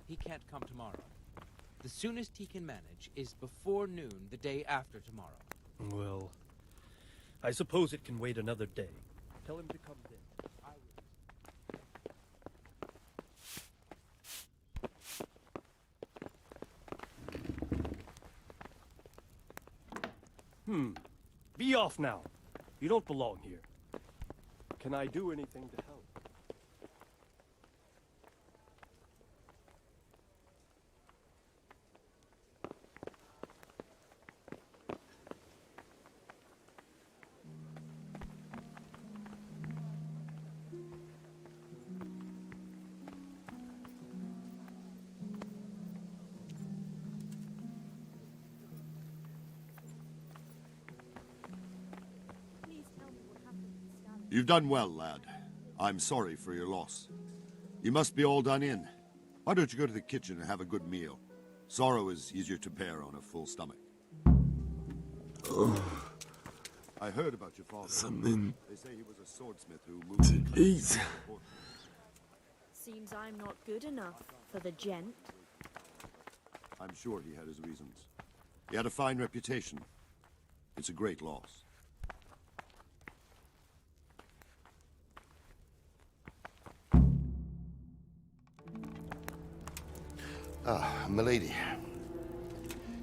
He can't come tomorrow. The soonest he can manage is before noon the day after tomorrow. Well, I suppose it can wait another day. Tell him to come then. Be off now. You don't belong here. Can I do anything to help? You've done well, lad. I'm sorry for your loss. You must be all done in. Why don't you go to the kitchen and have a good meal? Sorrow is easier to bear on a full stomach. I heard about your father. Something They say he was a swordsmith who moved to eat. Seems I'm not good enough for the gent. I'm sure he had his reasons. He had a fine reputation. It's a great loss. Ah, milady.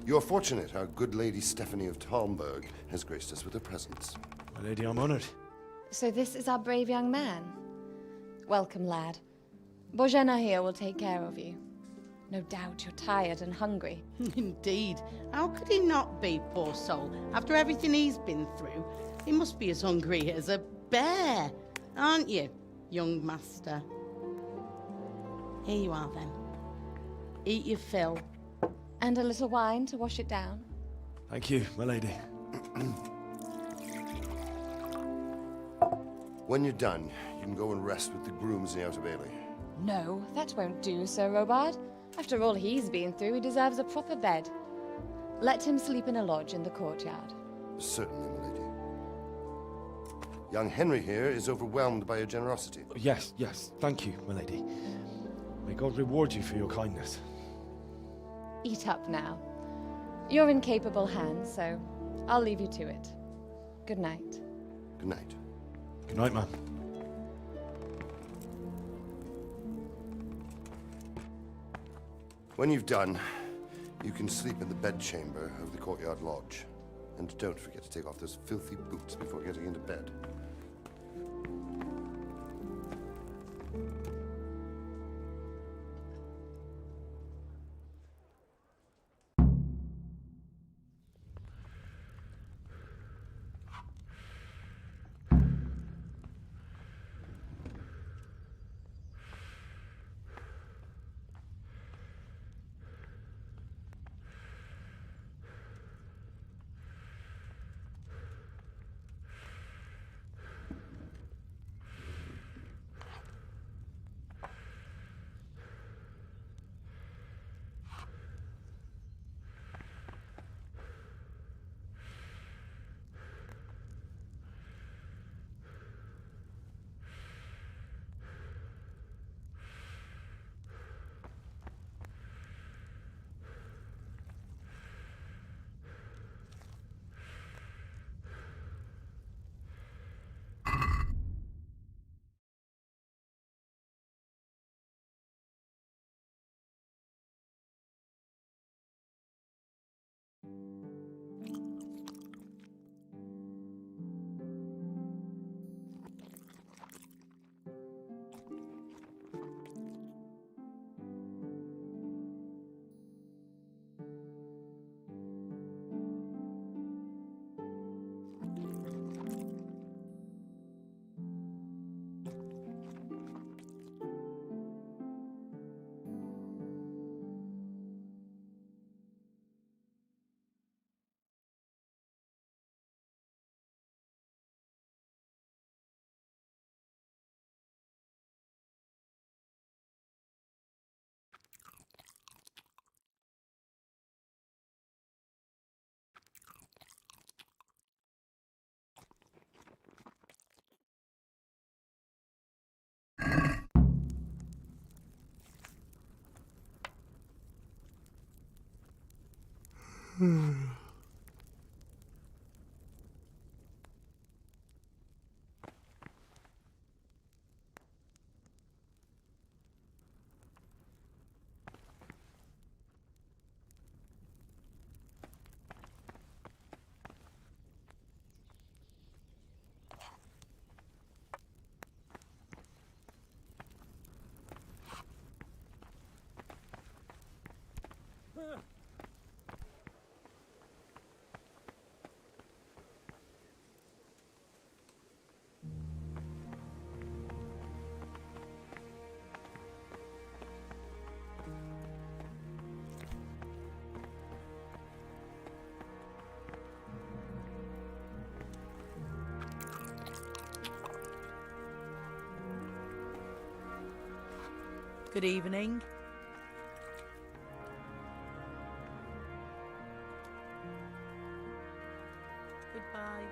You're fortunate our good lady Stephanie of Talmberg has graced us with her presence. My lady, I'm honored. So this is our brave young man. Welcome, lad. Bozhena here will take care of you. No doubt you're tired and hungry. Indeed. How could he not be, poor soul? After everything he's been through, he must be as hungry as a bear, aren't you, young master? Here you are, then. Eat your fill. And a little wine to wash it down. Thank you, my lady. When you're done, you can go and rest with the grooms in the Outer Bailey. No, that won't do, Sir Robard. After all he's been through, he deserves a proper bed. Let him sleep in a lodge in the courtyard. Certainly, milady. Young Henry here is overwhelmed by your generosity. Yes, yes, thank you, my lady. May God reward you for your kindness. Eat up now. You're in capable hands, so I'll leave you to it. Good night. Good night. Good night, ma'am. When you've done, you can sleep in the bedchamber of the courtyard lodge. And don't forget to take off those filthy boots before getting into bed. Good evening. Goodbye.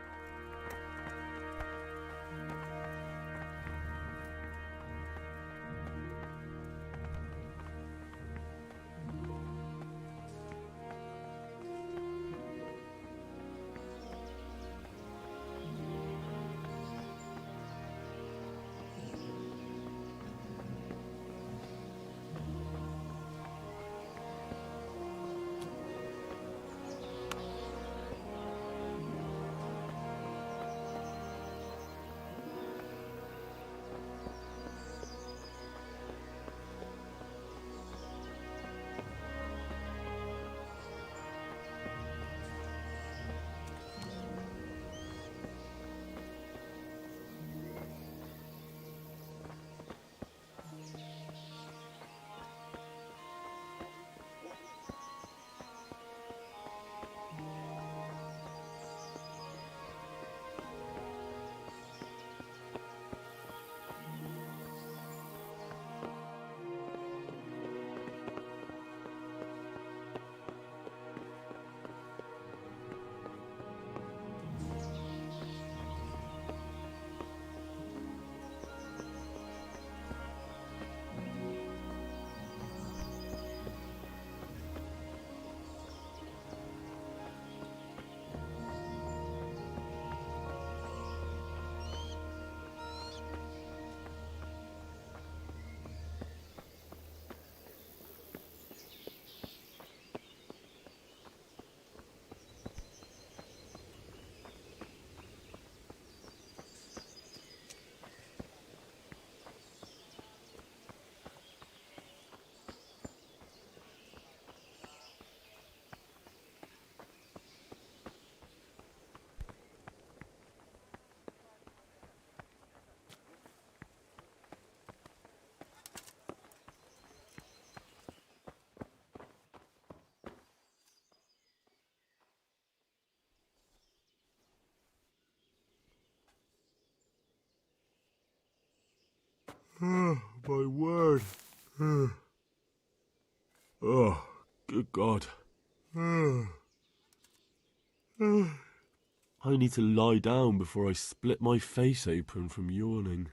My word. Oh, good God. I need to lie down before I split my face open from yawning.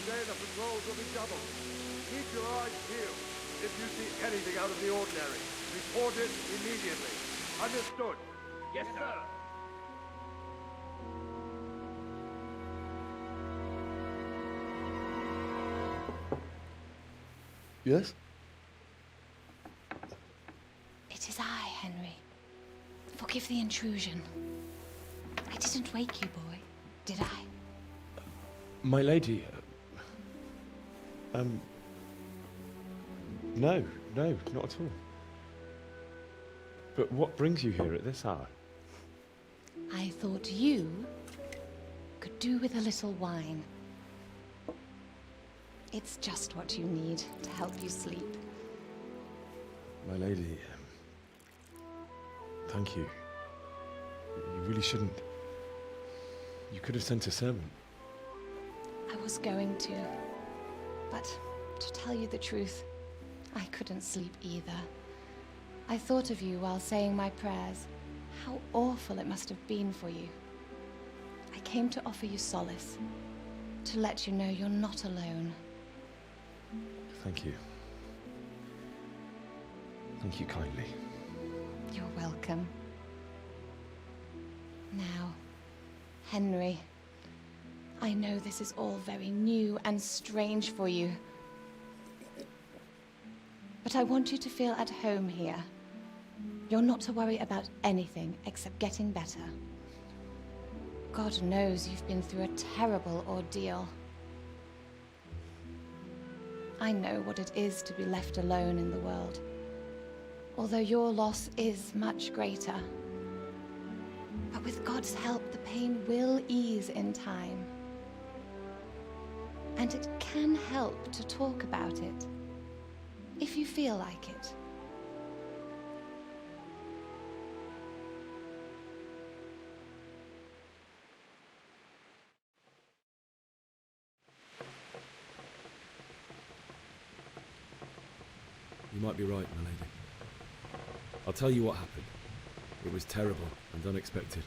Today the patrols will be doubled. Keep your eyes peeled. If you see anything out of the ordinary, report it immediately. Understood? Yes, sir. Yes? It is I, Henry. Forgive the intrusion. I didn't wake you, boy, did I? My lady, no, not at all. But what brings you here at this hour? I thought you could do with a little wine. It's just what you need to help you sleep. My lady, thank you. You really shouldn't. You could have sent a servant. I was going to, but to tell you the truth, I couldn't sleep either. I thought of you while saying my prayers. How awful it must have been for you. I came to offer you solace, to let you know you're not alone. Thank you. Thank you kindly. You're welcome. Now, Henry, I know this is all very new and strange for you. But I want you to feel at home here. You're not to worry about anything except getting better. God knows you've been through a terrible ordeal. I know what it is to be left alone in the world, although your loss is much greater. But with God's help, the pain will ease in time. And it can help to talk about it, if you feel like it. You might be right, my lady. I'll tell you what happened. It was terrible and unexpected.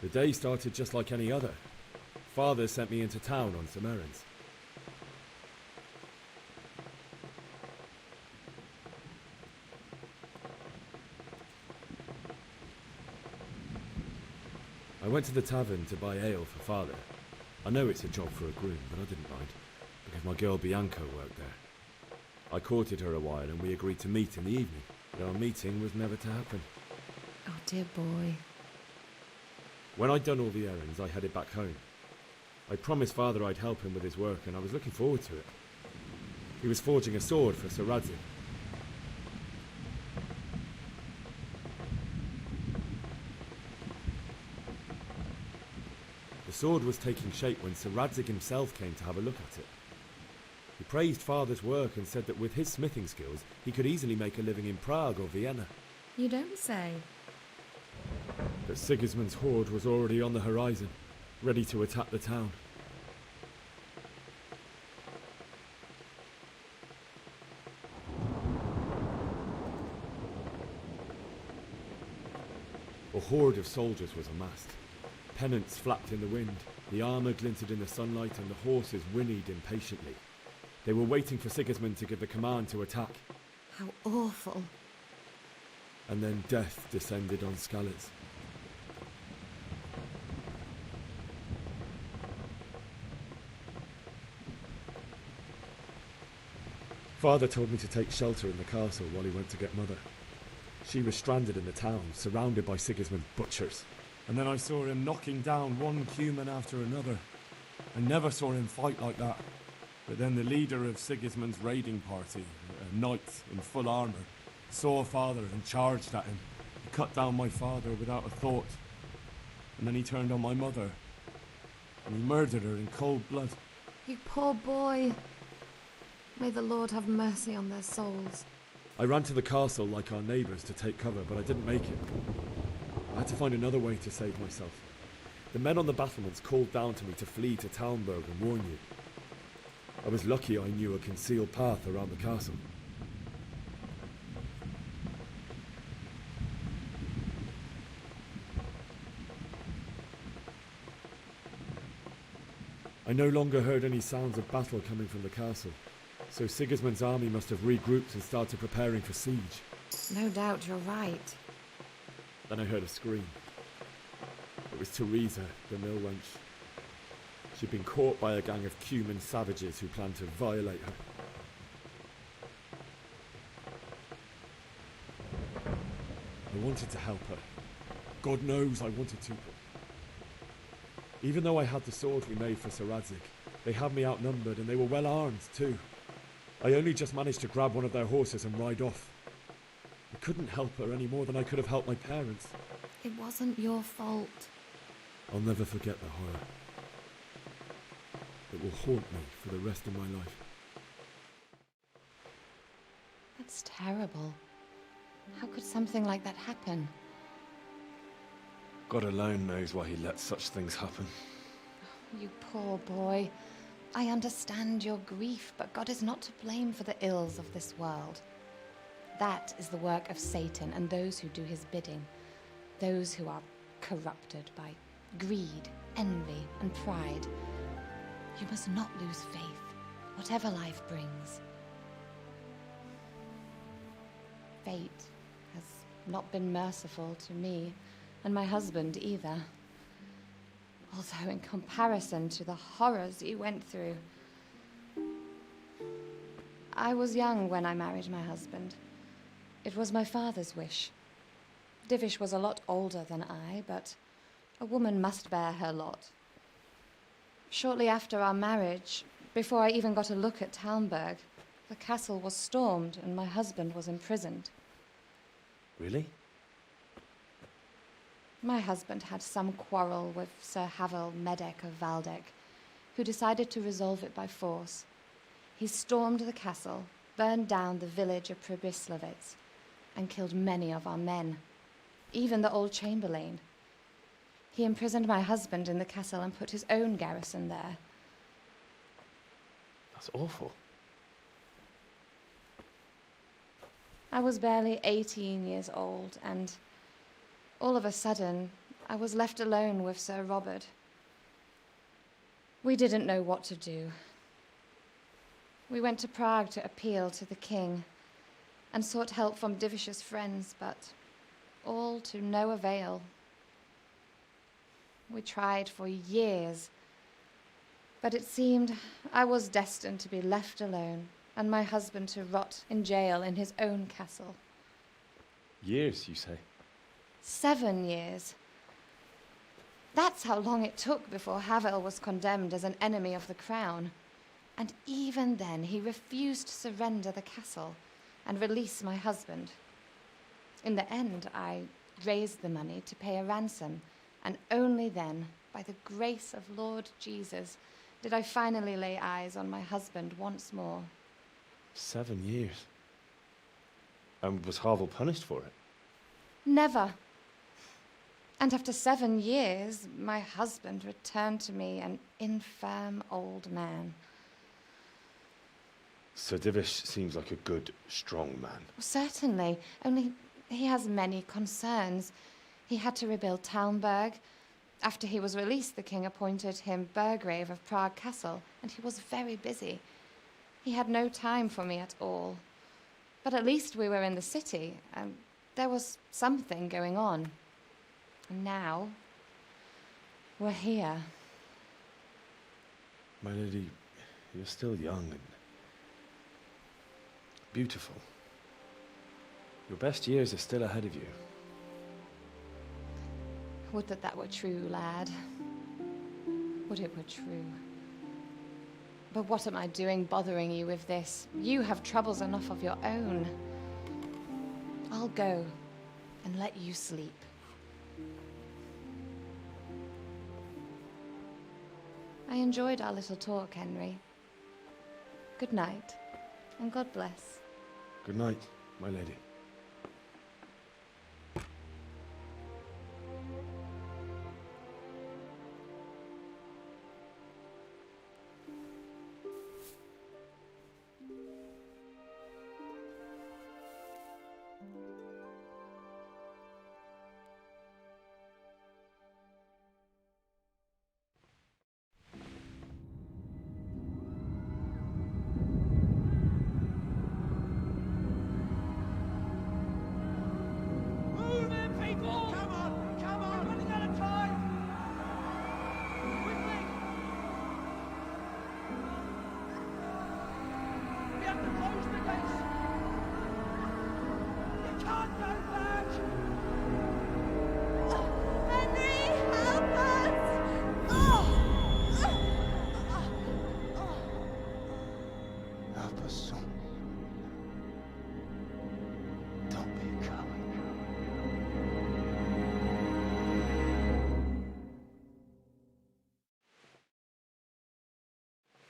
The day started just like any other. Father sent me into town on some errands. I went to the tavern to buy ale for Father. I know it's a job for a groom, but I didn't mind, because my girl Bianca worked there. I courted her a while and we agreed to meet in the evening, but our meeting was never to happen. Oh, dear boy. When I'd done all the errands, I headed back home. I promised Father I'd help him with his work, and I was looking forward to it. He was forging a sword for Sir Radzig. The sword was taking shape when Sir Radzig himself came to have a look at it. He praised Father's work and said that with his smithing skills, he could easily make a living in Prague or Vienna. You don't say. But Sigismund's horde was already on the horizon, ready to attack the town. A horde of soldiers was amassed. Pennants flapped in the wind, the armour glinted in the sunlight, and the horses whinnied impatiently. They were waiting for Sigismund to give the command to attack. How awful. And then death descended on Skalitz. Father told me to take shelter in the castle while he went to get Mother. She was stranded in the town, surrounded by Sigismund's butchers. And then I saw him knocking down one human after another. I never saw him fight like that. But then the leader of Sigismund's raiding party, a knight in full armour, saw Father and charged at him. He cut down my father without a thought. And then he turned on my mother. And he murdered her in cold blood. You poor boy. May the Lord have mercy on their souls. I ran to the castle like our neighbours to take cover, but I didn't make it. I had to find another way to save myself. The men on the battlements called down to me to flee to Talmberg and warn you. I was lucky I knew a concealed path around the castle. I no longer heard any sounds of battle coming from the castle, so Sigismund's army must have regrouped and started preparing for siege. No doubt you're right. Then I heard a scream. It was Teresa, the mill wench. She'd been caught by a gang of Cuman savages who planned to violate her. I wanted to help her. God knows I wanted to. Even though I had the sword we made for Sir Radzig, they had me outnumbered and they were well armed too. I only just managed to grab one of their horses and ride off. I couldn't help her any more than I could have helped my parents. It wasn't your fault. I'll never forget the horror. It will haunt me for the rest of my life. That's terrible. How could something like that happen? God alone knows why he lets such things happen. You poor boy. I understand your grief, but God is not to blame for the ills of this world. That is the work of Satan and those who do his bidding. Those who are corrupted by greed, envy, and pride. You must not lose faith, whatever life brings. Fate has not been merciful to me, and my husband either. Although in comparison to the horrors you went through. I was young when I married my husband. It was my father's wish. Divish was a lot older than I, but a woman must bear her lot. Shortly after our marriage, before I even got a look at Talmberg, the castle was stormed and my husband was imprisoned. Really? My husband had some quarrel with Sir Havel Medek of Valdek, who decided to resolve it by force. He stormed the castle, burned down the village of Pribyslavitz, and killed many of our men, even the old chamberlain. He imprisoned my husband in the castle and put his own garrison there. That's awful. I was barely 18 years old, and all of a sudden, I was left alone with Sir Robert. We didn't know what to do. We went to Prague to appeal to the king and sought help from Divish's friends, but all to no avail. We tried for years, but it seemed I was destined to be left alone and my husband to rot in jail in his own castle. Years, you say? 7 years. That's how long it took before Havel was condemned as an enemy of the crown. And even then, he refused to surrender the castle and release my husband. In the end, I raised the money to pay a ransom, and only then, by the grace of Lord Jesus, did I finally lay eyes on my husband once more. 7 years. And was Havel punished for it? Never. And after 7 years, my husband returned to me an infirm old man. Sir Divish seems like a good, strong man. Certainly, only he has many concerns. He had to rebuild Talmberg. After he was released, the king appointed him Burgrave of Prague Castle, and he was very busy. He had no time for me at all. But at least we were in the city, and there was something going on. And now, we're here. My lady, you're still young and beautiful. Your best years are still ahead of you. Would that that were true, lad. Would it were true. But what am I doing bothering you with this? You have troubles enough of your own. I'll go and let you sleep. I enjoyed our little talk, Henry. Good night, and God bless. Good night, my lady.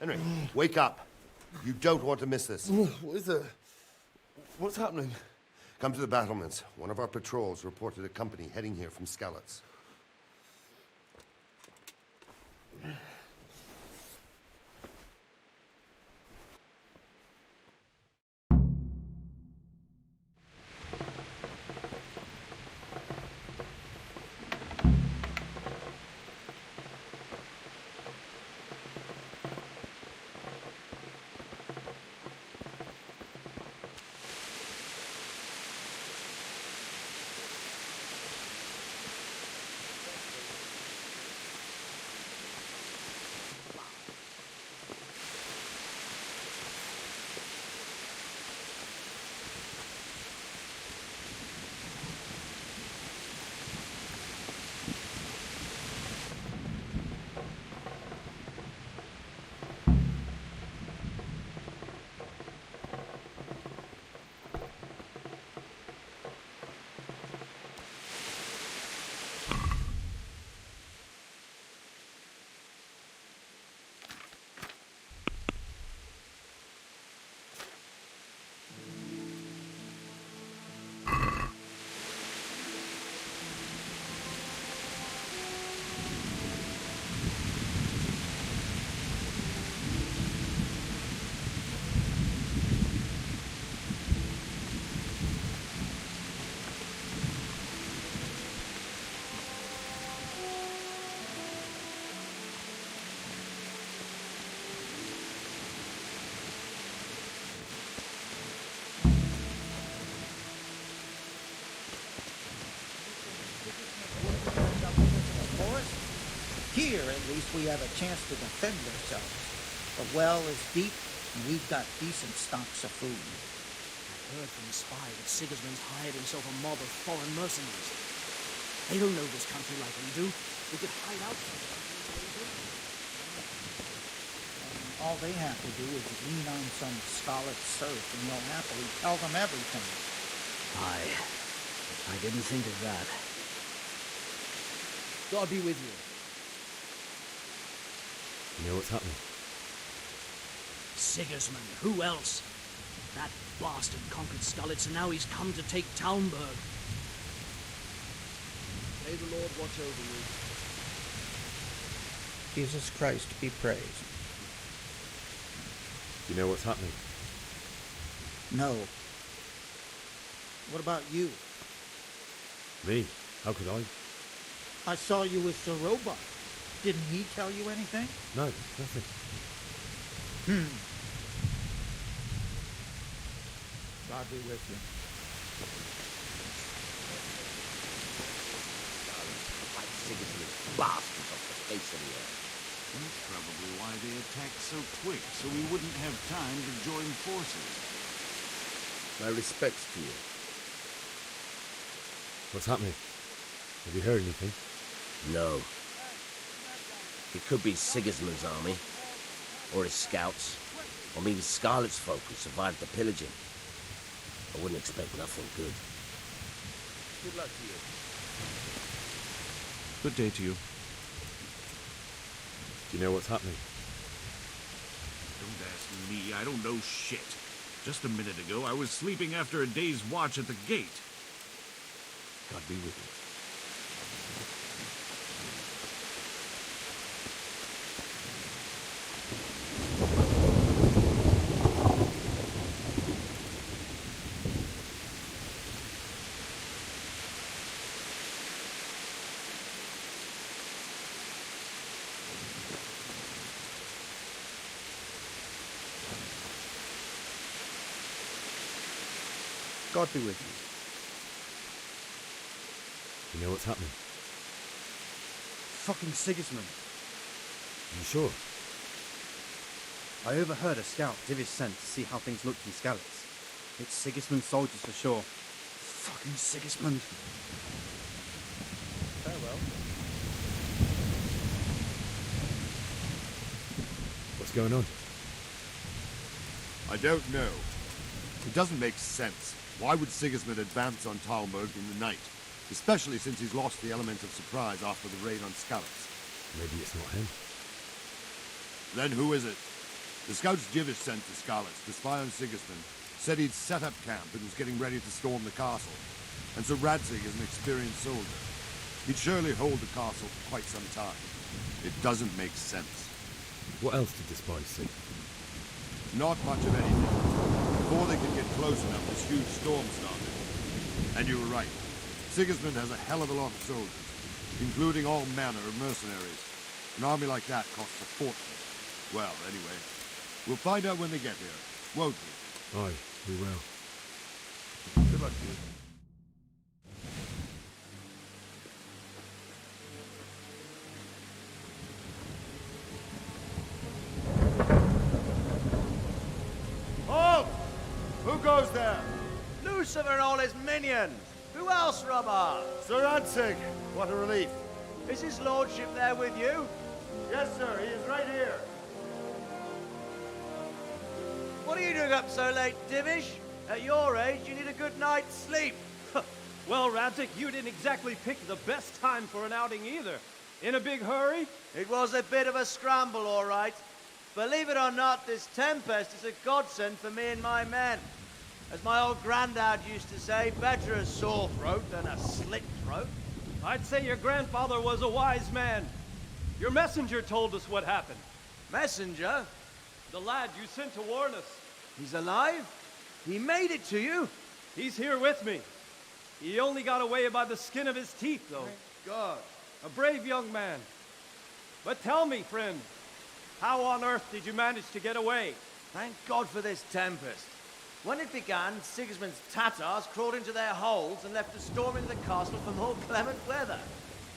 Henry, wake up. You don't want to miss this. What is it? What's happening? Come to the battlements. One of our patrols reported a company heading here from Skalitz. Here, at least, we have a chance to defend ourselves. The well is deep, and we've got decent stocks of food. I heard from a spy that Sigismund's hired himself a mob of foreign mercenaries. They don't know this country like we do. We could hide out from them. All they have to do is lean on some scarlet serf, and you'll happily tell them everything. I didn't think of that. God be with you. You know what's happening? Sigismund, who else? That bastard conquered Skalitz, and now he's come to take Talmberg. May the Lord watch over you. Jesus Christ be praised. You know what's happening? No. What about you? Me? How could I? I saw you with the robot. Didn't he tell you anything? No, nothing. God be with you. Like Sigismund's bastards off the face of the earth. That's probably why they attacked so quick, so we wouldn't have time to join forces. My respects to you. What's happening? Have you heard anything? No. It could be Sigismund's army, or his scouts, or maybe Scarlet's folk who survived the pillaging. I wouldn't expect nothing good. Good luck to you. Good day to you. Do you know what's happening? Don't ask me, I don't know shit. Just a minute ago, I was sleeping after a day's watch at the gate. God be with you. God be with you. You know what's happening? Fucking Sigismund. You sure? I overheard a scout Divish sent to see how things looked in Skalitz. It's Sigismund's soldiers for sure. Fucking Sigismund. Farewell. What's going on? I don't know. It doesn't make sense. Why would Sigismund advance on Talmberg in the night? Especially since he's lost the element of surprise after the raid on Skalitz. Maybe it's not him. Then who is it? The scouts Divish sent to Skalitz to spy on Sigismund said he'd set up camp and was getting ready to storm the castle. And so Radzig is an experienced soldier. He'd surely hold the castle for quite some time. It doesn't make sense. What else did the spies see? Not much of anything. Before they could get close enough, this huge storm started. And you were right. Sigismund has a hell of a lot of soldiers, including all manner of mercenaries. An army like that costs a fortune. Well, anyway, we'll find out when they get here, won't we? Aye, we will. Good luck to you. Halt! Who goes there? Lucifer and all his minions! Who else, Robber? Sir Radzig, what a relief. Is his lordship there with you? Yes, sir, he is right here. What are you doing up so late, Divish? At your age, you need a good night's sleep. Well, Radzig, you didn't exactly pick the best time for an outing either. In a big hurry? It was a bit of a scramble, all right. Believe it or not, this tempest is a godsend for me and my men. As my old granddad used to say, better a sore throat than a slit throat. I'd say your grandfather was a wise man. Your messenger told us what happened. Messenger? The lad you sent to warn us. He's alive? He made it to you? He's here with me. He only got away by the skin of his teeth, though. Thank God. A brave young man. But tell me, friend, how on earth did you manage to get away? Thank God for this tempest. When it began, Sigismund's Tatars crawled into their holes and left a storm into the castle for more clement weather.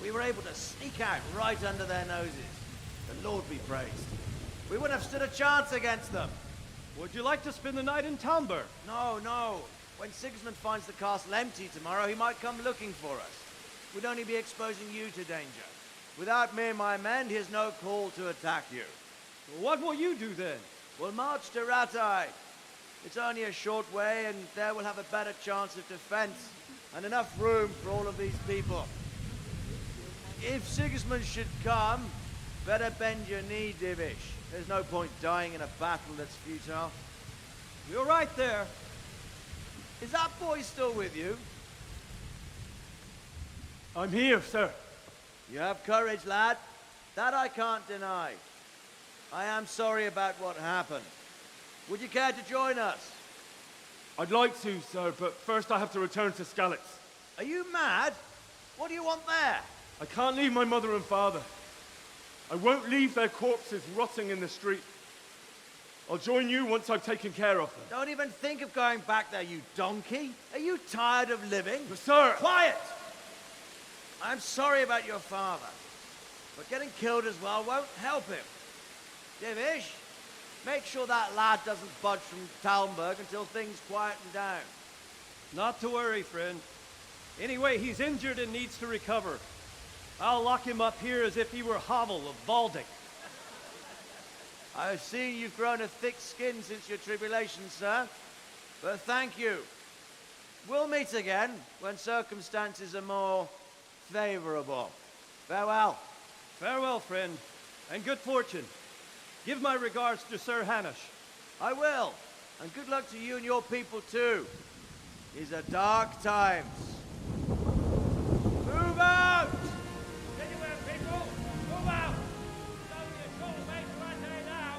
We were able to sneak out right under their noses. The Lord be praised. We wouldn't have stood a chance against them. Would you like to spend the night in Talmberg? No, no. When Sigismund finds the castle empty tomorrow, he might come looking for us. We'd only be exposing you to danger. Without me and my men, he has no call to attack you. What will you do then? We'll march to Rattay. It's only a short way, and there we'll have a better chance of defense, and enough room for all of these people. If Sigismund should come, better bend your knee, Divish. There's no point dying in a battle that's futile. You're right there. Is that boy still with you? I'm here, sir. You have courage, lad. That I can't deny. I am sorry about what happened. Would you care to join us? I'd like to, sir, but first I have to return to Skalitz. Are you mad? What do you want there? I can't leave my mother and father. I won't leave their corpses rotting in the street. I'll join you once I've taken care of them. Don't even think of going back there, you donkey. Are you tired of living? But sir! Quiet! I'm sorry about your father, but getting killed as well won't help him. Divish, make sure that lad doesn't budge from Talmberg until things quieten down. Not to worry, friend. Anyway, he's injured and needs to recover. I'll lock him up here as if he were Havel of Baldic. I've seen you've grown a thick skin since your tribulation, sir. But thank you. We'll meet again when circumstances are more favorable. Farewell. Farewell, friend, and good fortune. Give my regards to Sir Hanush. I will. And good luck to you and your people, too. These are dark times. Move out! Anywhere, people! Move out! It's only a short way to Rattay now!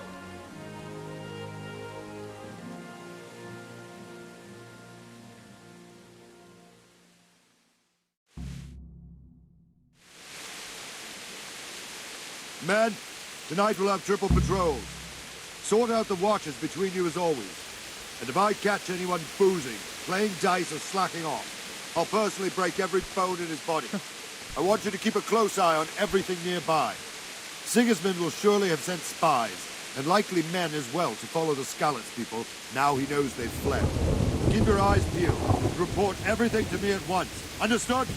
Men, tonight we'll have triple patrols. Sort out the watches between you as always. And if I catch anyone boozing, playing dice or slacking off, I'll personally break every bone in his body. I want you to keep a close eye on everything nearby. Sigismund will surely have sent spies, and likely men as well, to follow the Skalitz people, now he knows they've fled. Keep your eyes peeled, and report everything to me at once. Understood?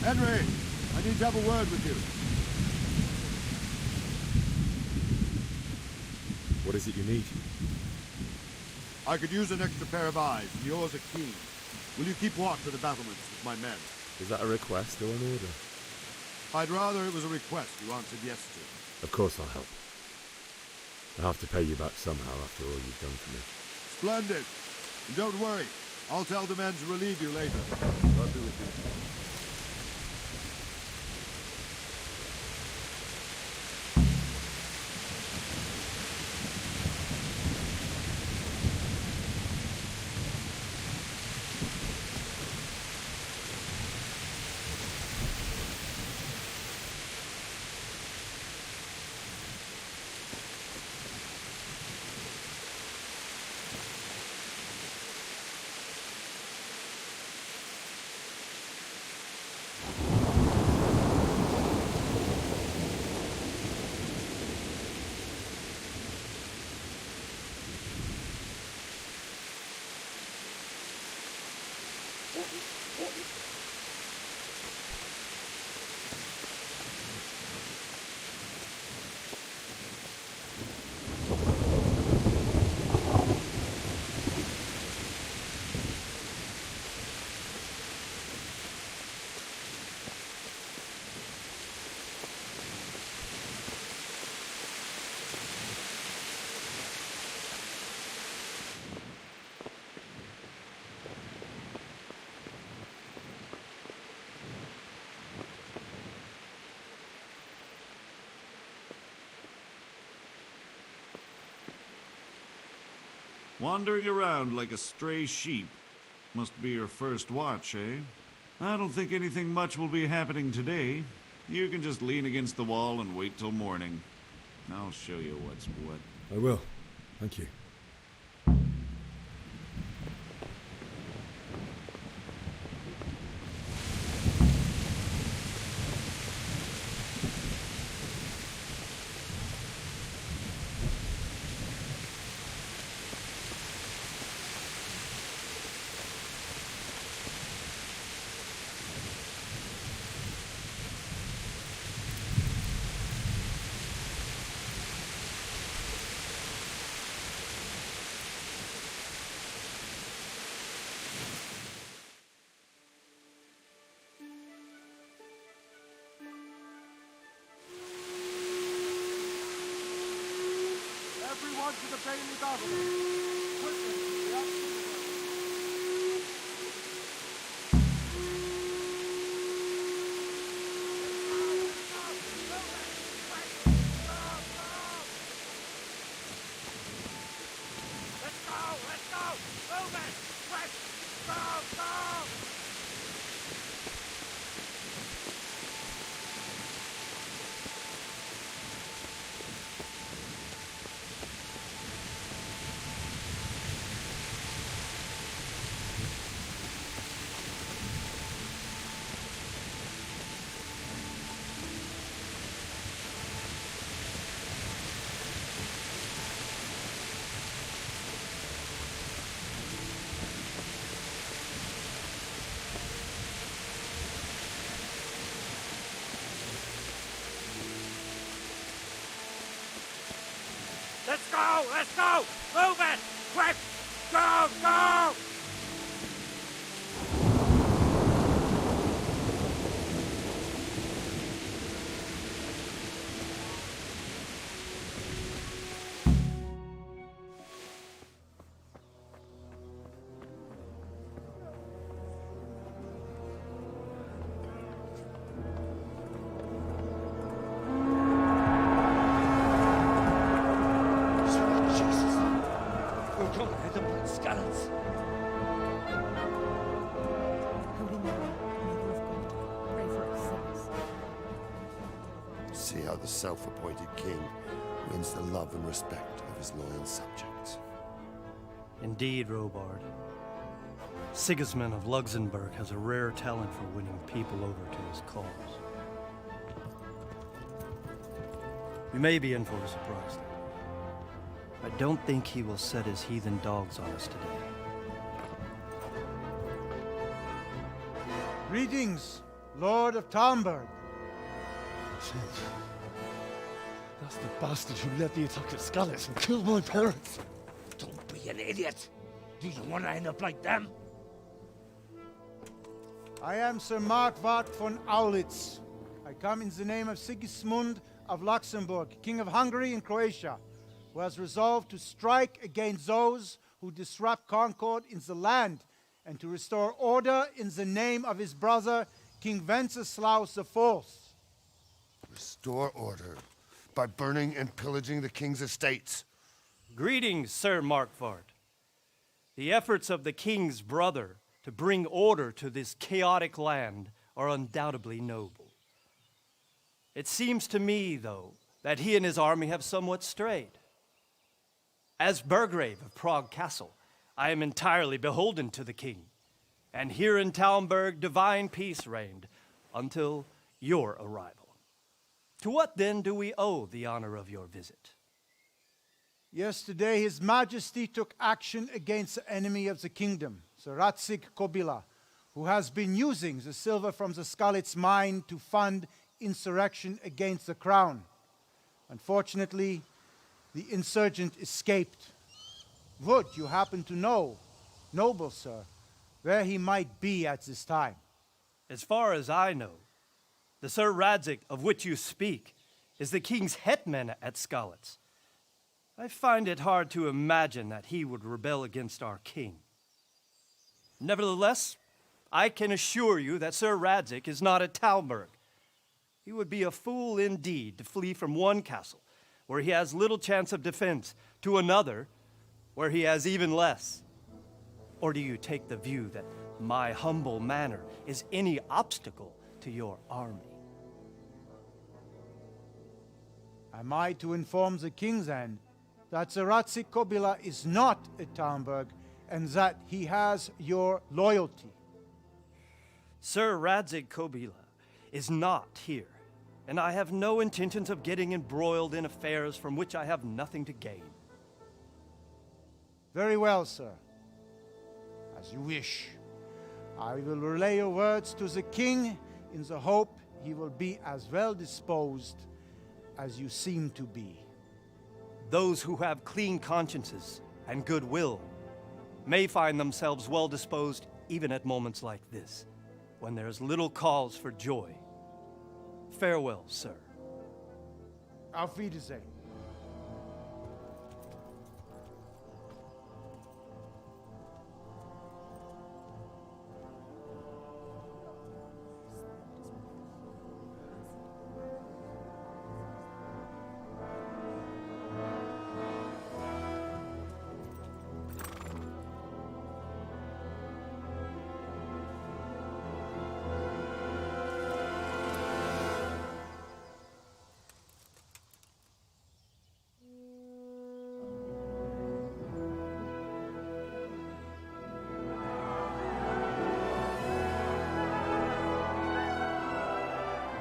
Henry, I need to have a word with you. What is it you need? I could use an extra pair of eyes, and yours are keen. Will you keep watch of the battlements with my men? Is that a request or an order? I'd rather it was a request you answered yes to. Of course I'll help. I'll have to pay you back somehow after all you've done for me. Splendid. And don't worry, I'll tell the men to relieve you later. I'll do it then. Wandering around like a stray sheep. Must be your first watch, eh? I don't think anything much will be happening today. You can just lean against the wall and wait till morning. I'll show you what's what. I will. Thank you. Let's go! Let's go! Move it! Quick! Go! Go! See how the self-appointed king wins the love and respect of his loyal subjects. Indeed, Robard. Sigismund of Luxembourg has a rare talent for winning people over to his cause. We may be in for a surprise, though. I don't think he will set his heathen dogs on us today. Greetings, Lord of Talmberg. That's the bastard who led the attack at Scarlet and killed my parents. Don't be an idiot. Do you want to end up like them? I am Sir Markwart von Aulitz. I come in the name of Sigismund of Luxembourg, King of Hungary and Croatia, who has resolved to strike against those who disrupt concord in the land and to restore order in the name of his brother, King Wenceslaus IV. Restore order by burning and pillaging the king's estates. Greetings, Sir Markwart. The efforts of the king's brother to bring order to this chaotic land are undoubtedly noble. It seems to me, though, that he and his army have somewhat strayed. As Burgrave of Prague Castle, I am entirely beholden to the king, and here in Talmberg divine peace reigned until your arrival. To what then do we owe the honor of your visit? Yesterday, His Majesty took action against the enemy of the kingdom, Sir Radzig Kobyla, who has been using the silver from the Skalitz mine to fund insurrection against the crown. Unfortunately, the insurgent escaped. Would you happen to know, noble sir, where he might be at this time? As far as I know, the Sir Radzig of which you speak is the king's hetman at Skalitz. I find it hard to imagine that he would rebel against our king. Nevertheless, I can assure you that Sir Radzig is not at Talmberg. He would be a fool indeed to flee from one castle where he has little chance of defense to another where he has even less. Or do you take the view that my humble manner is any obstacle to your army? Am I to inform the king then that Sir Radzig Kobyla is not at Talmberg and that he has your loyalty? Sir Radzig Kobyla is not here, and I have no intentions of getting embroiled in affairs from which I have nothing to gain. Very well, sir. As you wish. I will relay your words to the king in the hope he will be as well disposed as you seem to be. Those who have clean consciences and goodwill may find themselves well disposed even at moments like this, when there is little cause for joy. Farewell, sir. Auf Wiedersehen.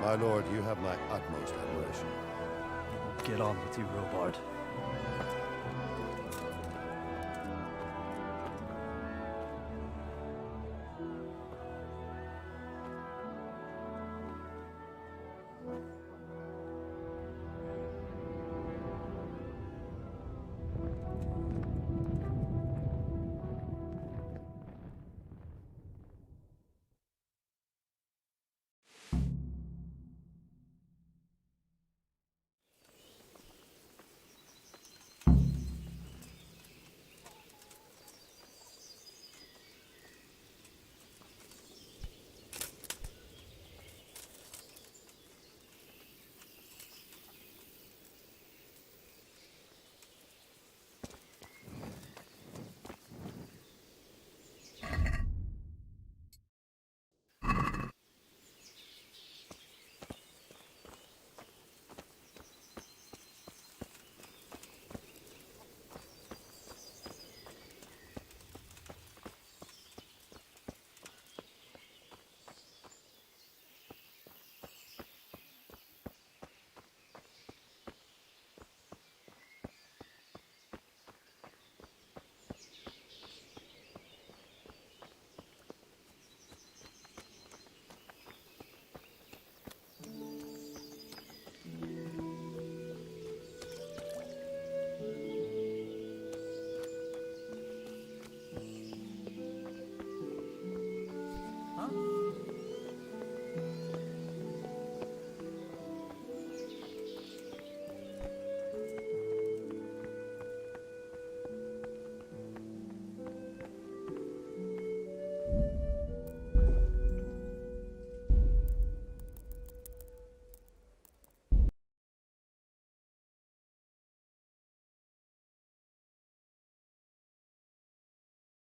My lord, you have my utmost admiration. Get on with you, Robard.